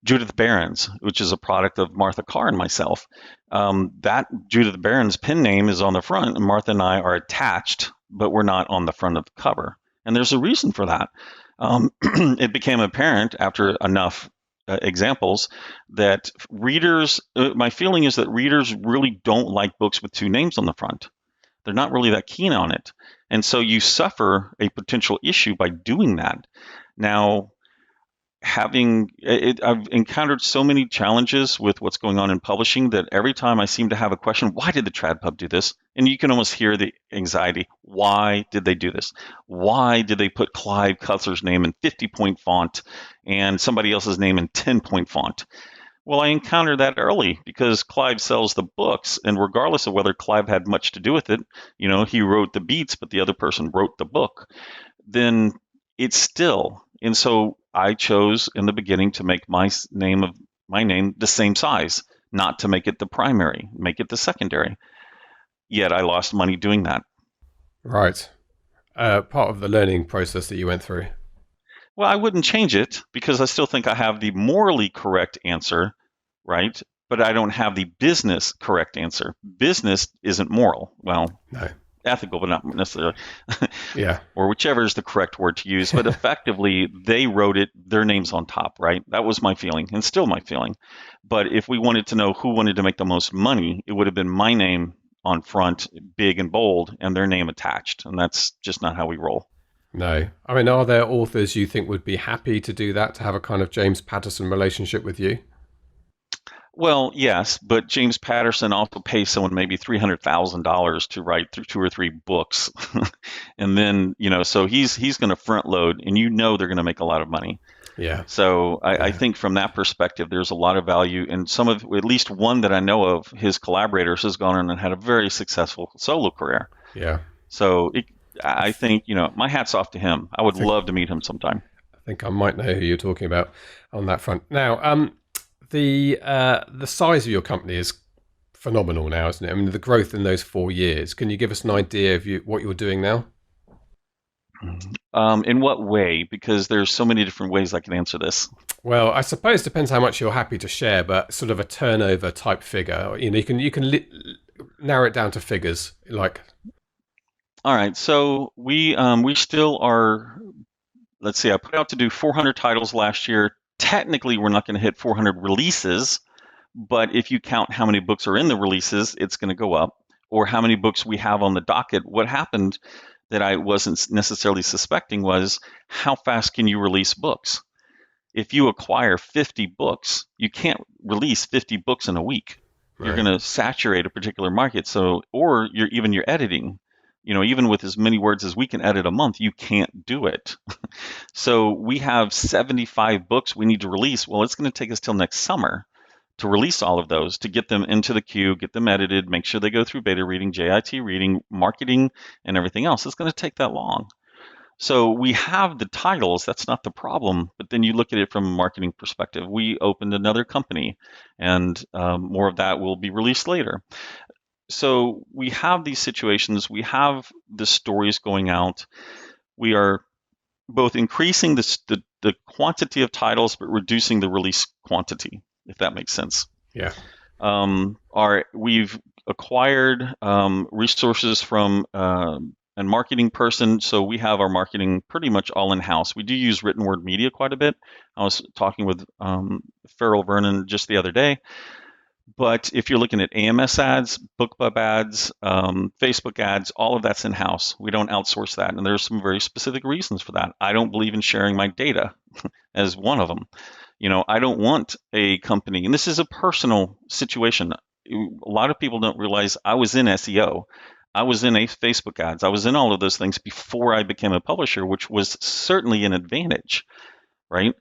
Judith Barron's, which is a product of Martha Carr and myself, that Judith Barron's pen name is on the front, and Martha and I are attached, but we're not on the front of the cover. And there's a reason for that. It became apparent after enough examples that readers, my feeling is that readers really don't like books with 2 names on the front. They're not really that keen on it. And so you suffer a potential issue by doing that. Now, I've encountered so many challenges with what's going on in publishing that every time I seem to have a question, why did the Trad Pub do this? And you can almost hear the anxiety. Why did they do this? Why did they put Clive Cussler's name in 50-point font and somebody else's name in 10-point font? Well, I encountered that early because Clive sells the books, and regardless of whether Clive had much to do with it, he wrote the beats, but the other person wrote the book, then it's still. And so I chose in the beginning to make my name the same size, not to make it the primary, make it the secondary. Yet I lost money doing that. Right. Part of the learning process that you went through. Well, I wouldn't change it because I still think I have the morally correct answer, right? But I don't have the business correct answer. Business isn't moral. Well, no. ethical, but not necessarily, Yeah. or whichever is the correct word to use. But effectively, they wrote it, their names on top, right? That was my feeling, and still my feeling. But if we wanted to know who wanted to make the most money, it would have been my name on front, big and bold, and their name attached. And that's just not how we roll. No. I mean, are there authors you think would be happy to do that, to have a kind of James Patterson relationship with you? Well, yes, but James Patterson also pays someone maybe $300,000 to write through 2 or 3 books, and then so he's going to front load, and they're going to make a lot of money. Yeah. So I think from that perspective, there's a lot of value, and at least one that I know of, his collaborators has gone on and had a very successful solo career. Yeah. So I think my hat's off to him. I would love to meet him sometime. I think I might know who you're talking about on that front. Now, the size of your company is phenomenal now, isn't it? I mean, the growth in those 4 years. Can you give us an idea of what you're doing now? In what way? Because there's so many different ways I can answer this. Well, I suppose it depends how much you're happy to share, but sort of a turnover type figure. You can narrow it down to figures like. All right, so we still are. Let's see. I put out to do 400 titles last year. Technically, we're not going to hit 400 releases, but if you count how many books are in the releases, it's going to go up. Or how many books we have on the docket. What happened that I wasn't necessarily suspecting was how fast can you release books? If you acquire 50 books, you can't release 50 books in a week. Right. You're going to saturate a particular market. So, or your editing. Even with as many words as we can edit a month, you can't do it. So we have 75 books we need to release. Well, it's going to take us till next summer to release all of those, to get them into the queue, get them edited, make sure they go through beta reading, JIT reading, marketing, and everything else. It's going to take that long. So we have the titles. That's not the problem. But then you look at it from a marketing perspective. We opened another company, and more of that will be released later. So we have these situations, we have the stories going out. We are both increasing the quantity of titles, but reducing the release quantity, if that makes sense. Yeah. We've acquired resources from a marketing person, so we have our marketing pretty much all in-house. We do use written word media quite a bit. I was talking with Farrell Vernon just the other day. But if you're looking at AMS ads, BookBub ads, Facebook ads, all of that's in-house. We don't outsource that. And there's some very specific reasons for that. I don't believe in sharing my data as one of them. I don't want a company, and this is a personal situation. A lot of people don't realize I was in SEO. I was in Facebook ads. I was in all of those things before I became a publisher, which was certainly an advantage, right?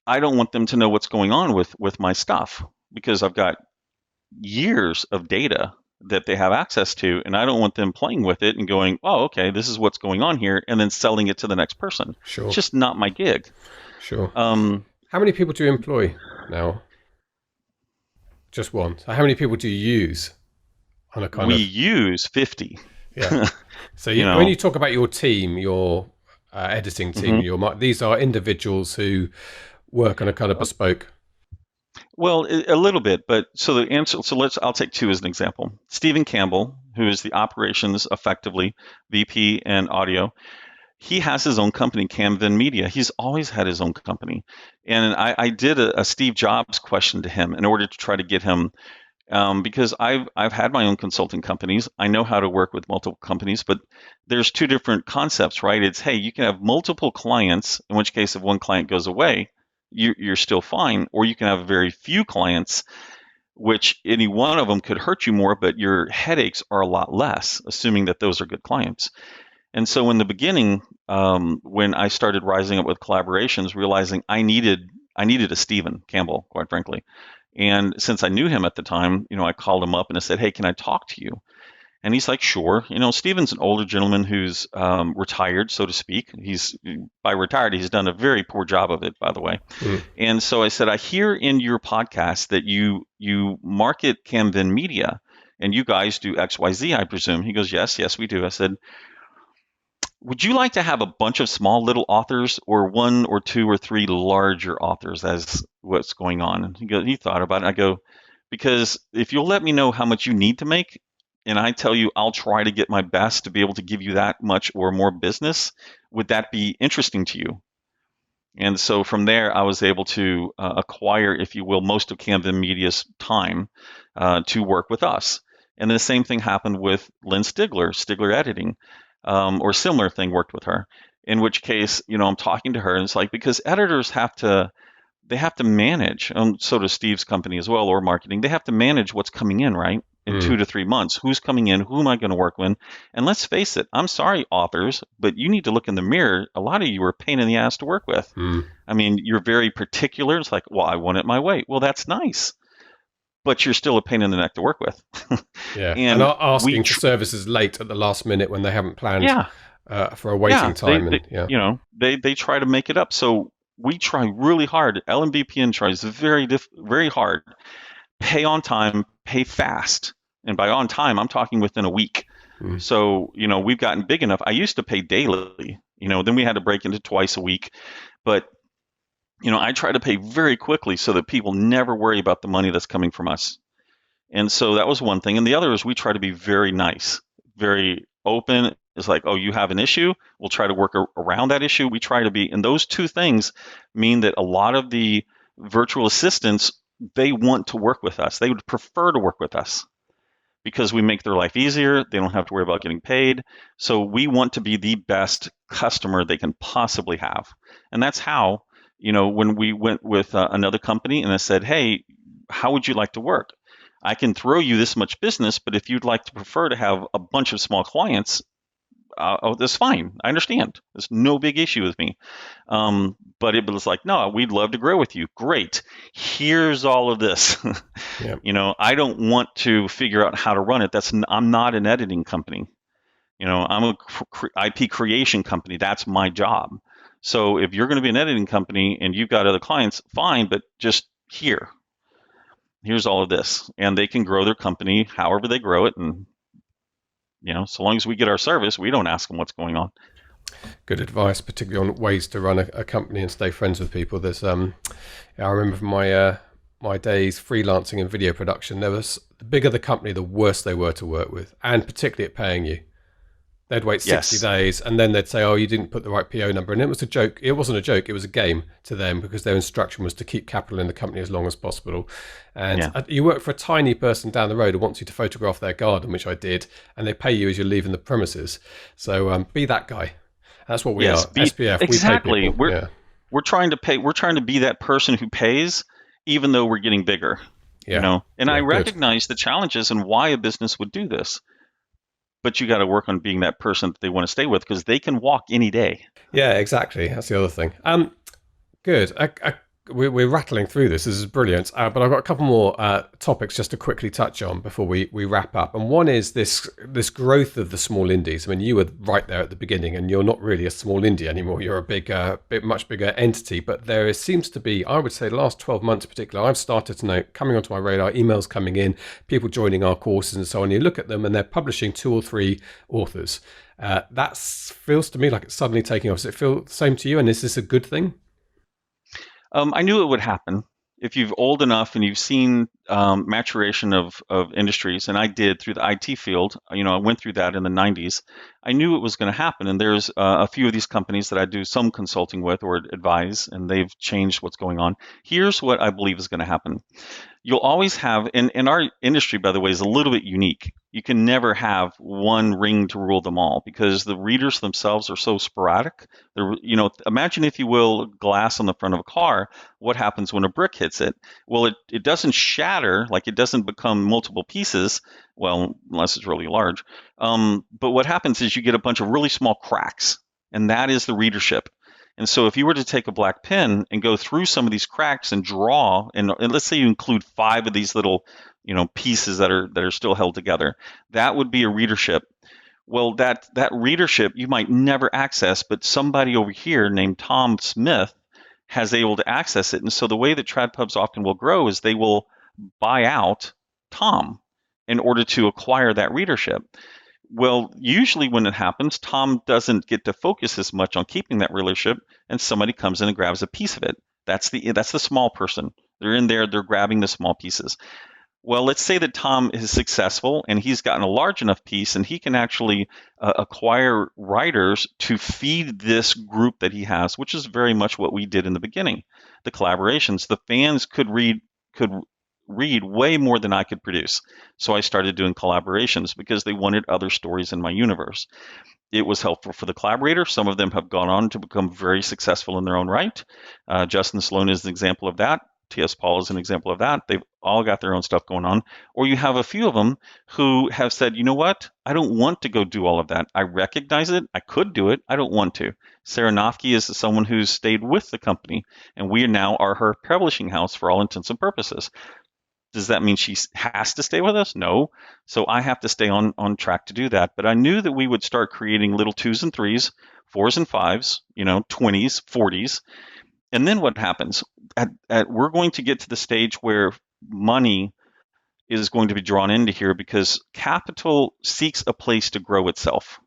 I don't want them to know what's going on with my stuff, because I've got years of data that they have access to, and I don't want them playing with it and going, oh, okay, this is what's going on here, and then selling it to the next person. Sure. It's just not my gig. Sure. How many people do you employ now? Just one. So how many people do you use on a kind We use 50. Yeah. So when you talk about your team, your editing team, these are individuals who work on a kind of bespoke. Well, a little bit, but so the answer. So I'll take two as an example. Stephen Campbell, who is the operations effectively VP and audio, he has his own company, Camvin Media. He's always had his own company, and I did a Steve Jobs question to him in order to try to get him, because I've had my own consulting companies. I know how to work with multiple companies, but there's two different concepts, right? It's, hey, you can have multiple clients, in which case if one client goes away, you're still fine, or you can have very few clients, which any one of them could hurt you more, but your headaches are a lot less, assuming that those are good clients. And so in the beginning, when I started rising up with collaborations, realizing I needed a Stephen Campbell, quite frankly. And since I knew him at the time, I called him up and I said, hey, can I talk to you? And he's like, sure. Stephen's an older gentleman who's retired, so to speak. By retired, he's done a very poor job of it, by the way. Mm. And so I said, I hear in your podcast that you market Camvin Media, and you guys do XYZ, I presume. He goes, yes, we do. I said, would you like to have a bunch of small little authors, or one or two or three larger authors as what's going on? And he thought about it. I go, because if you'll let me know how much you need to make, and I tell you I'll try to get my best to be able to give you that much or more business, would that be interesting to you? And so from there, I was able to acquire, if you will, most of Camden Media's time to work with us. And the same thing happened with Lynn Stigler, Stigler Editing, or similar thing worked with her. In which case, I'm talking to her, and it's like, because editors they have to manage, so does Steve's company as well, or marketing. They have to manage what's coming in, right? In 2 to 3 months, who's coming in, who am I going to work with? And let's face it, I'm sorry, authors, but you need to look in the mirror. A lot of you are a pain in the ass to work with. I mean, you're very particular. It's like, well, I want it my way. Well, that's nice, but you're still a pain in the neck to work with. Yeah, and asking for services late at the last minute when they haven't planned for a waiting time. They try to make it up. So we try really hard. LMVPN tries very hard. Pay on time, pay fast. And by on time, I'm talking within a week. So, we've gotten big enough. I used to pay daily, then we had to break into twice a week. But, I try to pay very quickly so that people never worry about the money that's coming from us. And so that was one thing. And the other is we try to be very nice, very open. It's like, oh, you have an issue? We'll try to work around that issue. We try to be, and those two things mean that a lot of the virtual assistants, they want to work with us. They would prefer to work with us because we make their life easier. They don't have to worry about getting paid. So we want to be the best customer they can possibly have. And that's how, when we went with another company and I said, hey, how would you like to work? I can throw you this much business, but if you'd like to prefer to have a bunch of small clients, that's fine. I understand. There's no big issue with me. But it was like, no, we'd love to grow with you. Great. Here's all of this. Yep. I don't want to figure out how to run it. I'm not an editing company. I'm a IP creation company. That's my job. So if you're going to be an editing company and you've got other clients, fine, but just here's all of this. And they can grow their company however they grow it. And so long as we get our service, we don't ask them what's going on. Good advice, particularly on ways to run a company and stay friends with people. There's, I remember from my days freelancing in video production, the bigger the company, the worse they were to work with, and particularly at paying you. They'd wait 60 days, and then they'd say, oh, you didn't put the right PO number. And it was a joke. It wasn't a joke. It was a game to them because their instruction was to keep capital in the company as long as possible. And you work for a tiny person down the road who wants you to photograph their garden, which I did, and they pay you as you're leaving the premises. So be that guy. That's what we are. SPF, exactly. We pay people. We're trying to pay. We're trying to be that person who pays, even though we're getting bigger. And I recognize the challenges and why a business would do this. But you got to work on being that person that they want to stay with because they can walk any day. Yeah, exactly. That's the other thing. Good. We're rattling through this. This is brilliant. But I've got a couple more topics just to quickly touch on before we wrap up. And one is this growth of the small indies. I mean, you were right there at the beginning, and you're not really a small indie anymore. You're a much bigger entity. But there seems to be, I would say, the last 12 months in particular, I've started to know, coming onto my radar, emails coming in, people joining our courses and so on. You look at them, and they're publishing 2 or 3 authors. That feels to me like it's suddenly taking off. Does it feel the same to you? And is this a good thing? I knew it would happen. If you've old enough and you've seen maturation of industries, and I did through the IT field, I went through that in the 90s. I knew it was going to happen. And there's a few of these companies that I do some consulting with or advise, and they've changed what's going on. Here's what I believe is going to happen. You'll always have, and our industry, by the way, is a little bit unique. You can never have one ring to rule them all because the readers themselves are so sporadic. Imagine, if you will, glass on the front of a car. What happens when a brick hits it? Well, it doesn't shatter, like it doesn't become multiple pieces. Well, unless it's really large. But what happens is you get a bunch of really small cracks, and that is the readership. And so if you were to take a black pen and go through some of these cracks and draw, and let's say you include 5 of these little, pieces that are still held together, that would be a readership. Well, that readership you might never access, but somebody over here named Tom Smith has able to access it. And so the way that trad pubs often will grow is they will buy out Tom in order to acquire that readership. Well, usually when it happens, Tom doesn't get to focus as much on keeping that readership, and somebody comes in and grabs a piece of it. That's the small person. They're in there, they're grabbing the small pieces. Well, let's say that Tom is successful and he's gotten a large enough piece and he can actually acquire writers to feed this group that he has, which is very much what we did in the beginning. The collaborations, the fans could read way more than I could produce. So I started doing collaborations because they wanted other stories in my universe. It was helpful for the collaborator. Some of them have gone on to become very successful in their own right. Justin Sloan is an example of that. T.S. Paul is an example of that. They've all got their own stuff going on. Or you have a few of them who have said, you know what? I don't want to go do all of that. I recognize it. I could do it. I don't want to. Sarah Nofke is someone who's stayed with the company, and we now are her publishing house for all intents and purposes. Does that mean she has to stay with us? No. So I have to stay on track to do that. But I knew that we would start creating little 2s and 3s, 4s and 5s, 20s, 40s. And then what happens? We're going to get to the stage where money is going to be drawn into here because capital seeks a place to grow itself.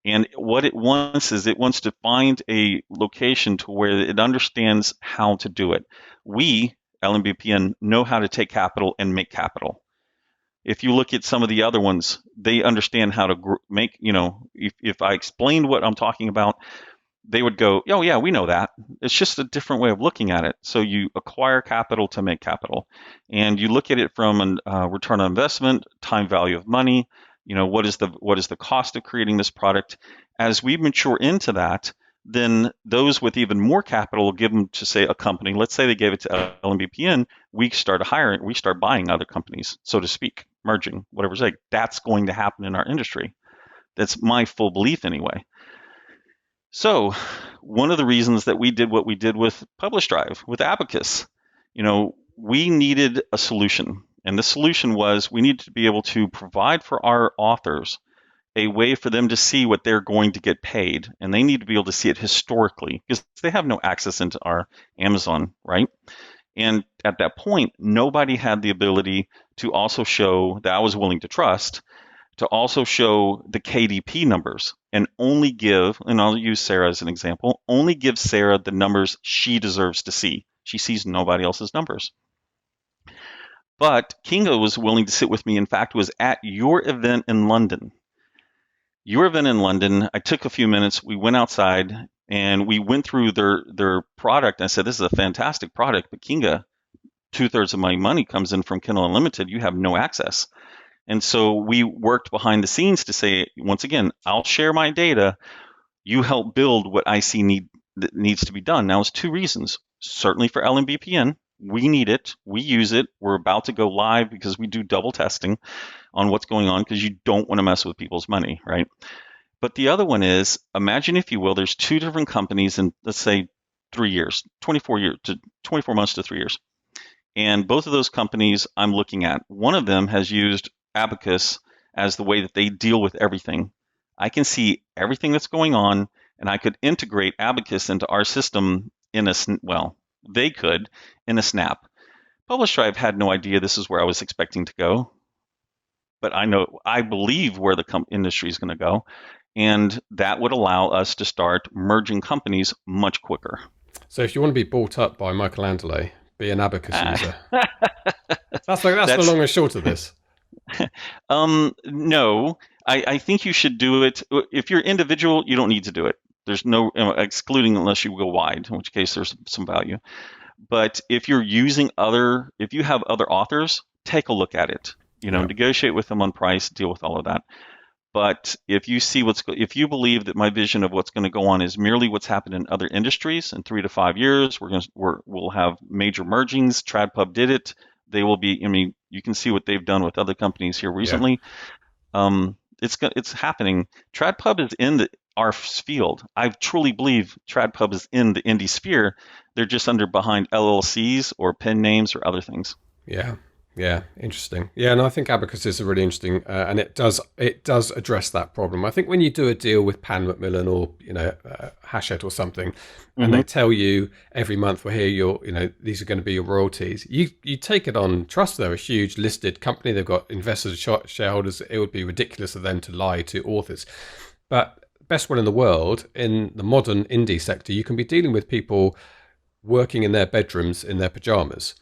And what it wants is it wants to find a location to where it understands how to do it. We, LMBPN, know how to take capital and make capital. If you look at some of the other ones, they understand how to make, if I explained what I'm talking about, they would go, oh, yeah, we know that. It's just a different way of looking at it. So you acquire capital to make capital. And you look at it from a return on investment, time value of money, what is the cost of creating this product? As we mature into that, then those with even more capital give them to, say, a company. Let's say they gave it to LMBPN. We start buying other companies, so to speak, merging, whatever's like. That's going to happen in our industry. That's my full belief anyway. So one of the reasons that we did what we did with Publish Drive, with Abacus, we needed a solution. And the solution was we needed to be able to provide for our authors a way for them to see what they're going to get paid. And they need to be able to see it historically because they have no access into our Amazon, right? And at that point, nobody had the ability to also show that I was willing to trust, to also show the KDP numbers and only give, and I'll use Sarah as an example, only give Sarah the numbers she deserves to see. She sees nobody else's numbers. But Kinga was willing to sit with me, in fact, was at your event in London. Your event in London, I took a few minutes, we went outside, and we went through their product. I said, this is a fantastic product, but Kinga, 2/3 of my money comes in from Kindle Unlimited. You have no access. And so we worked behind the scenes to say, once again, I'll share my data. You help build what I see that needs to be done. Now, it's 2 reasons. Certainly for LMBPN, we need it. We use it. We're about to go live because we do double testing on what's going on because you don't want to mess with people's money, right? But the other one is, imagine, if you will, there's 2 different companies in, let's say, 3 years, 24 months to 3 years. And both of those companies I'm looking at, one of them has used Abacus as the way that they deal with everything. I can see everything that's going on, and I could integrate Abacus into our system they could in a snap. Publish Drive had no idea this is where I was expecting to go, but I believe where the industry is going to go, and that would allow us to start merging companies much quicker. So if you want to be bought up by Michael Anderle, be an Abacus user. That's the long and short of this. No, I think you should do it. If you're individual, you don't need to do it. There's no excluding unless you go wide, in which case there's some value. But if you're if you have other authors, take a look at it. Negotiate with them on price, deal with all of that. But if you see if you believe that my vision of what's going to go on is merely what's happened in other industries, in 3 to 5 years, we'll have major mergings. TradPub did it. They will be. You can see what they've done with other companies here recently. Yeah. It's happening. TradPub is in our field. I truly believe TradPub is in the indie sphere. They're just behind LLCs or pen names or other things. Yeah, interesting. Yeah, and I think Abacus is a really interesting, and it does address that problem. I think when you do a deal with Pan Macmillan or Hachette or something, and they tell you every month, well, here these are going to be your royalties. You take it on trust. They're a huge listed company. They've got investors, shareholders. It would be ridiculous of them to lie to authors. But best one in the world in the modern indie sector, you can be dealing with people working in their bedrooms in their pajamas.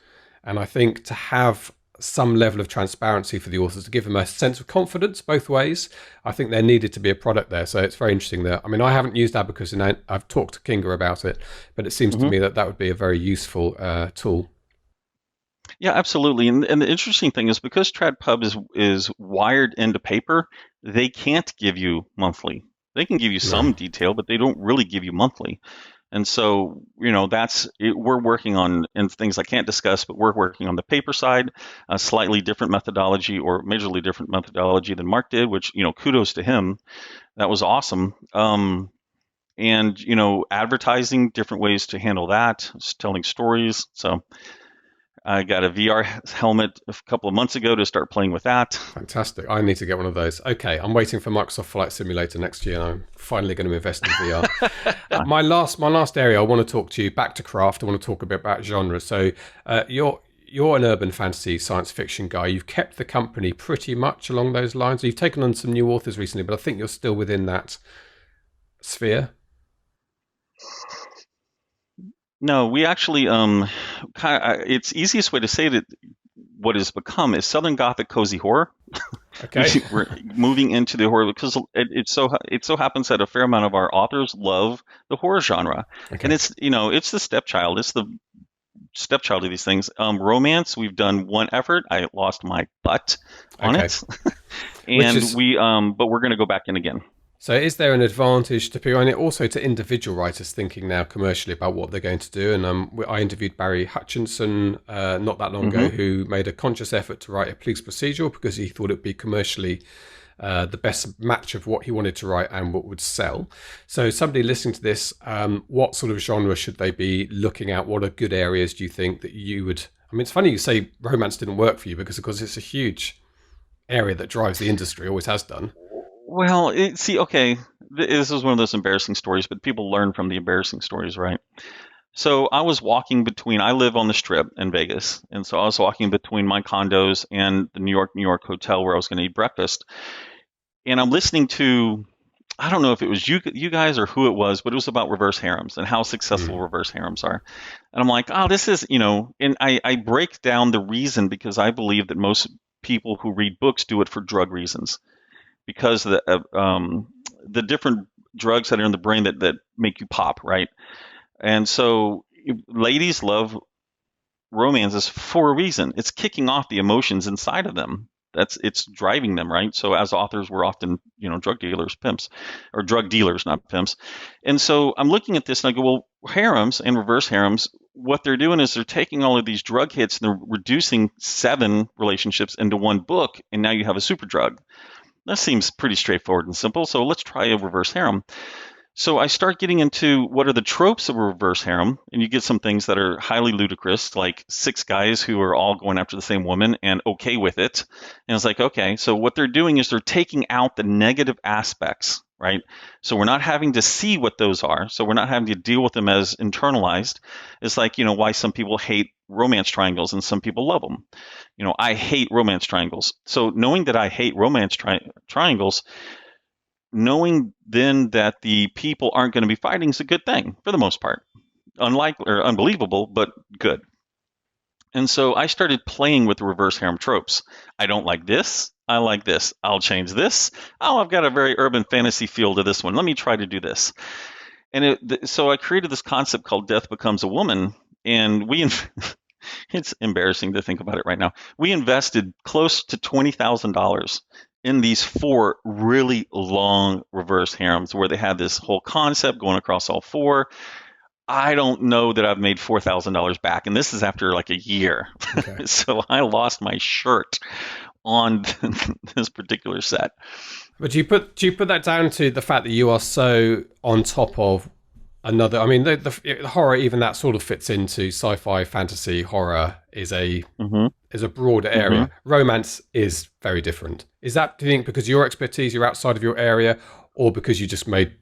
And I think to have some level of transparency for the authors to give them a sense of confidence both ways. I think there needed to be a product there. So it's very interesting that, I mean, I haven't used Abacus and I've talked to Kinga about it, but it seems to me that that would be a very useful tool. Yeah, absolutely. And the interesting thing is because TradPub is wired into paper, they can't give you monthly. They can give you some detail, but they don't really give you monthly. And so, we're working on, and things I can't discuss, but we're working on the paper side, a slightly different methodology or majorly different methodology than Mark did, which, kudos to him. That was awesome. And, advertising, different ways to handle that, telling stories. So I got a VR helmet a couple of months ago to start playing with that. Fantastic. I need to get one of those. Okay, I'm waiting for Microsoft Flight Simulator next year, and I'm finally going to invest in VR. My last area, I want to talk to you, back to craft. I want to talk a bit about genre. So you're an urban fantasy science fiction guy. You've kept the company pretty much along those lines. You've taken on some new authors recently, but I think you're still within that sphere. No, we actually it's easiest way to say that what has become is Southern Gothic cozy horror. Okay. We're moving into the horror because it so happens that a fair amount of our authors love the horror genre. Okay. And it's it's the stepchild. It's the stepchild of these things. Romance, we've done one effort. I lost my butt on it. And but we're going to go back in again. So is there an advantage to people, and also to individual writers thinking now commercially about what they're going to do? And I interviewed Barry Hutchinson not that long ago, who made a conscious effort to write a police procedural because he thought it'd be commercially the best match of what he wanted to write and what would sell. So somebody listening to this, what sort of genre should they be looking at? What are good areas do you think that you would... I mean, it's funny you say romance didn't work for you because, of course, it's a huge area that drives the industry, always has done. Well, this is one of those embarrassing stories, but people learn from the embarrassing stories, right? So I was walking I live on the Strip in Vegas, and so I was walking between my condos and the New York hotel where I was going to eat breakfast, and I'm listening to, I don't know if it was you guys or who it was, but it was about reverse harems and how successful reverse harems are. And I'm like, oh, this is, and I break down the reason because I believe that most people who read books do it for drug reasons. Because the different drugs that are in the brain that make you pop, right? And so ladies love romances for a reason. It's kicking off the emotions inside of them. It's driving them, right? So as authors, we're often, drug dealers, pimps, or drug dealers, not pimps. And so I'm looking at this and I go, well, harems and reverse harems, what they're doing is they're taking all of these drug hits and they're reducing 7 relationships into one book, and now you have a super drug. That seems pretty straightforward and simple, so let's try a reverse harem. So I start getting into what are the tropes of a reverse harem, and you get some things that are highly ludicrous, like 6 guys who are all going after the same woman and okay with it. And it's like, okay, so what they're doing is they're taking out the negative aspects, right? So we're not having to see what those are, so we're not having to deal with them as internalized. It's like, why some people hate romance triangles and some people love them. I hate romance triangles. So knowing that I hate romance triangles, knowing then that the people aren't going to be fighting is a good thing for the most part. Unlikely or unbelievable, but good. And so I started playing with the reverse harem tropes. I don't like this. I like this. I'll change this. Oh, I've got a very urban fantasy feel to this one. Let me try to do this. And so I created this concept called Death Becomes a Woman. And it's embarrassing to think about it right now. We invested close to $20,000 in these 4 really long reverse harems where they had this whole concept going across all 4. I don't know that I've made $4,000 back, and this is after like a year. Okay. So I lost my shirt on this particular set. But do you put that down to the fact that you are so on top of another? I mean, the horror, even that sort of fits into sci-fi, fantasy, horror is a broader area. Romance is very different. Is that, do you think, because your expertise, you're outside of your area, or because you just made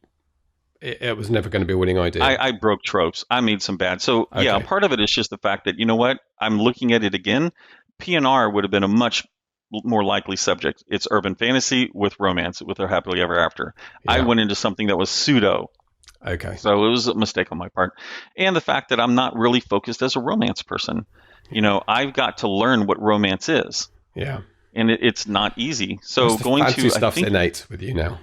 it was never going to be a winning idea? I broke tropes. I made some bad. So yeah, part of it is just the fact that, what, I'm looking at it again. PNR would have been a much more likely subject. It's urban fantasy with romance, with a happily ever after. Yeah. I went into something that was pseudo. Okay. So it was a mistake on my part. And the fact that I'm not really focused as a romance person. I've got to learn what romance is. Yeah. And it's not easy. So fantasy stuff's innate with you now.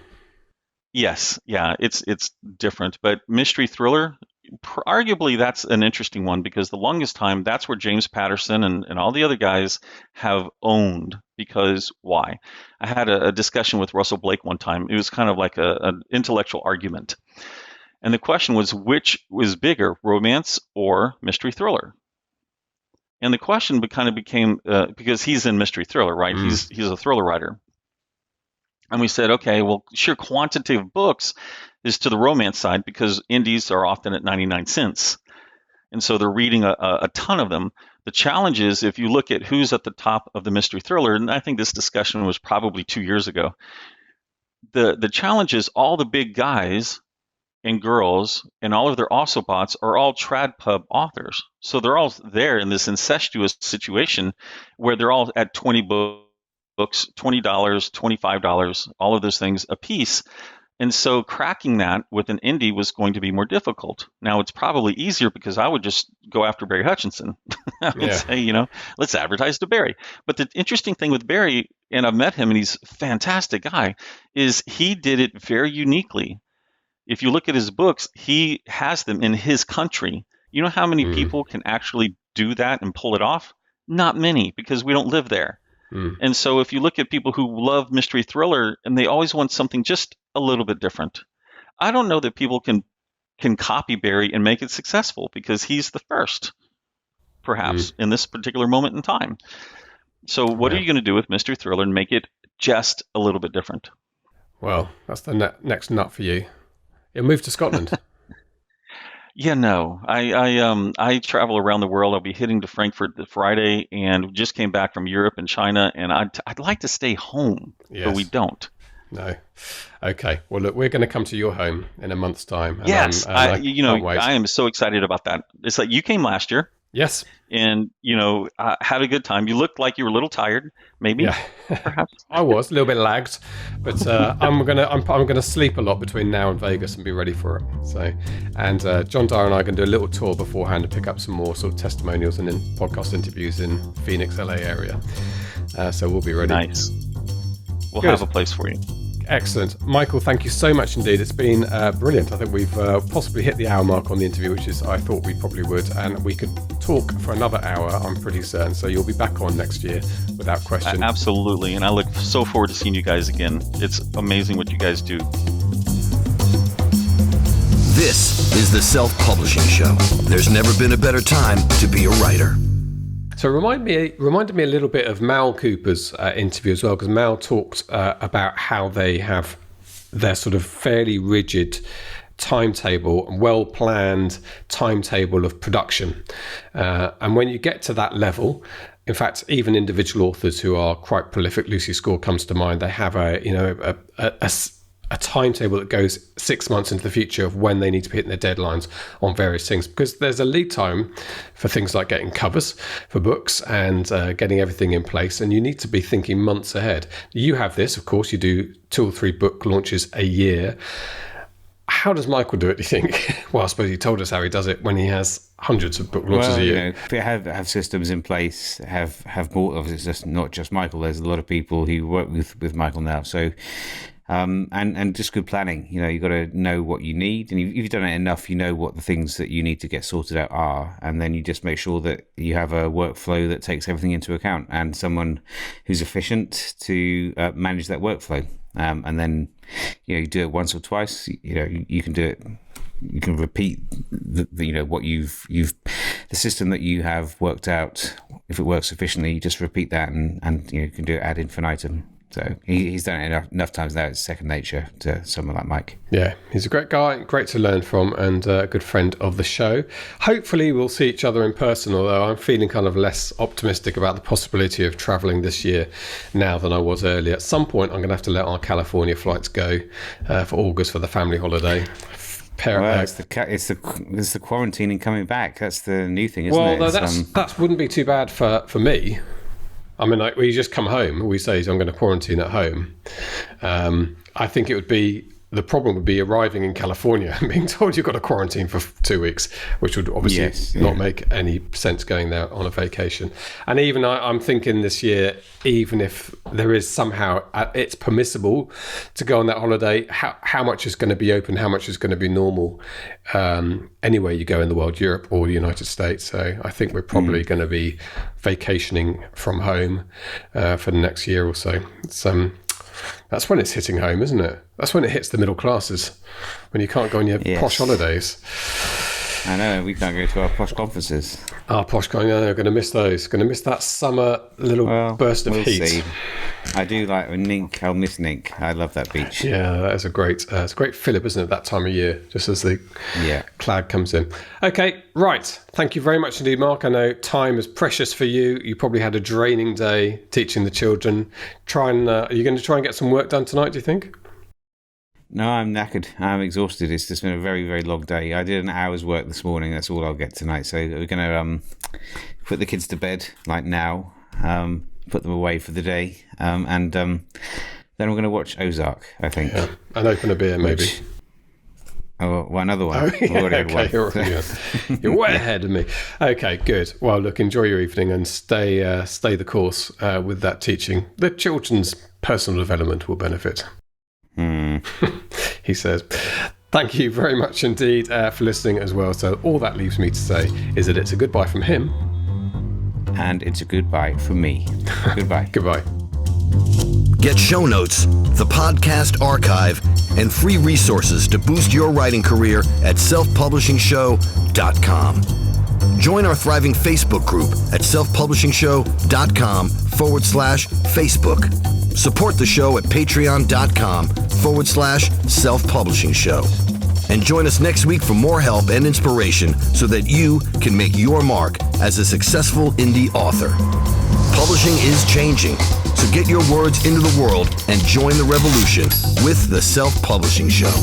Yes, yeah, it's different. But mystery thriller, arguably that's an interesting one, because the longest time that's where James Patterson and all the other guys have owned. Because why? I had a discussion with Russell Blake one time. It was kind of like an intellectual argument. And the question was, which was bigger, romance or mystery thriller? And the question kind of became, because he's in mystery thriller, right? He's a thriller writer. And we said, okay, well, sure, quantity of books is to the romance side, because indies are often at 99 cents. And so they're reading a ton of them. The challenge is, if you look at who's at the top of the mystery thriller, and I think this discussion was probably 2 years ago, the challenge is all the big guys and girls and all of their Autobots are all trad pub authors. So they're all there in this incestuous situation where they're all at 20 books, $20, $25, all of those things a piece. And so cracking that with an indie was going to be more difficult. Now, it's probably easier because I would just go after Barry Hutchinson. I would say, let's advertise to Barry. But the interesting thing with Barry, and I've met him and he's a fantastic guy, is he did it very uniquely. If you look at his books, he has them in his country. You know how many people can actually do that and pull it off? Not many, because we don't live there. And so if you look at people who love mystery thriller and they always want something just a little bit different, I don't know that people can copy Barry and make it successful, because he's the first, perhaps, in this particular moment in time. So what are you going to do with mystery thriller and make it just a little bit different? Well, that's the next nut for you. You'll move to Scotland. Yeah, no. I travel around the world. I'll be heading to Frankfurt this Friday, and just came back from Europe and China, and I'd like to stay home, but we don't. No. Okay. Well, look, we're going to come to your home in a month's time. And yes. I am so excited about that. It's like you came last year. Yes. And, had a good time. You looked like you were a little tired, maybe, perhaps. I was a little bit lagged, but I'm gonna sleep a lot between now and Vegas and be ready for it. So, and John Dyer and I are going to do a little tour beforehand to pick up some more sort of testimonials and podcast interviews in Phoenix, LA area. So we'll be ready. Nice. We'll have a place for you. Excellent. Michael, thank you so much indeed. It's been brilliant. I think we've possibly hit the hour mark on the interview, which is I thought we probably would. And we could talk for another hour, I'm pretty certain. So you'll be back on next year without question. Absolutely. And I look so forward to seeing you guys again. It's amazing what you guys do. This is the Self-Publishing Show. There's never been a better time to be a writer. So reminded me a little bit of Mal Cooper's interview as well, because Mal talked about how they have their sort of fairly rigid timetable, well-planned timetable of production. And when you get to that level, in fact, even individual authors who are quite prolific, Lucy Score comes to mind, they have a timetable that goes 6 months into the future of when they need to be hitting their deadlines on various things, because there's a lead time for things like getting covers for books and getting everything in place, and you need to be thinking months ahead. You have this, of course, you do 2 or 3 book launches a year. How does Michael do it, do you think? Well, I suppose he told us how he does it when he has hundreds of book launches a year. They have systems in place, have more. Obviously, it's just not just Michael. There's a lot of people who work with Michael now. So and just good planning. You've got to know what you need, and if you've done it enough, you know what the things that you need to get sorted out are, and then you just make sure that you have a workflow that takes everything into account, and someone who's efficient to manage that workflow. And then you do it once or twice. You can do it. You can repeat what you've the system that you have worked out. If it works efficiently, you just repeat that, and you can do it ad infinitum. So he's done it enough times now. It's second nature to someone like Mike. Yeah, he's a great guy, great to learn from, and a good friend of the show. Hopefully we'll see each other in person, although I'm feeling kind of less optimistic about the possibility of travelling this year now than I was earlier. At some point I'm going to have to let our California flights go for August for the family holiday. It's the quarantining coming back. That's the new thing, isn't it? Well, that wouldn't be too bad for me. I mean, we just come home. We say I'm going to quarantine at home. I think it would be the problem would be arriving in California and being told you've got to quarantine for 2 weeks, which would obviously not make any sense going there on a vacation. And even I'm thinking this year, even if there is somehow, it's permissible to go on that holiday, how much is going to be open, how much is going to be normal anywhere you go in the world, Europe or the United States. So I think we're probably going to be vacationing from home for the next year or so. That's when it's hitting home, isn't it? That's when it hits the middle classes, when you can't go on your posh holidays. I know, we can't go to our posh conferences. Our posh going, I'm going to miss those. Going to miss that summer little burst of heat. See. I do like Nink. I'll miss Nink. I love that beach. Yeah, that is a great fillip, isn't it, that time of year, just as the cloud comes in. Okay, right. Thank you very much indeed, Mark. I know time is precious for you. You probably had a draining day teaching the children. Are you going to try and get some work done tonight, do you think? No, I'm knackered. I'm exhausted. It's just been a very, very long day. I did an hour's work this morning. That's all I'll get tonight. So we're going to put the kids to bed, like now, put them away for the day. And then we're going to watch Ozark, I think. Yeah. And open a beer, maybe. Another one. Okay, you're way ahead of me. Okay, good. Well, look, enjoy your evening and stay the course with that teaching. The children's personal development will benefit. He says. Thank you very much indeed for listening as well. So all that leaves me to say is that it's a goodbye from him. And it's a goodbye from me. Goodbye. Goodbye. Get show notes, the podcast archive, and free resources to boost your writing career at selfpublishingshow.com. Join our thriving Facebook group at selfpublishingshow.com/Facebook. Support the show at patreon.com/selfpublishingshow. And join us next week for more help and inspiration so that you can make your mark as a successful indie author. Publishing is changing, so get your words into the world and join the revolution with The Self-Publishing Show.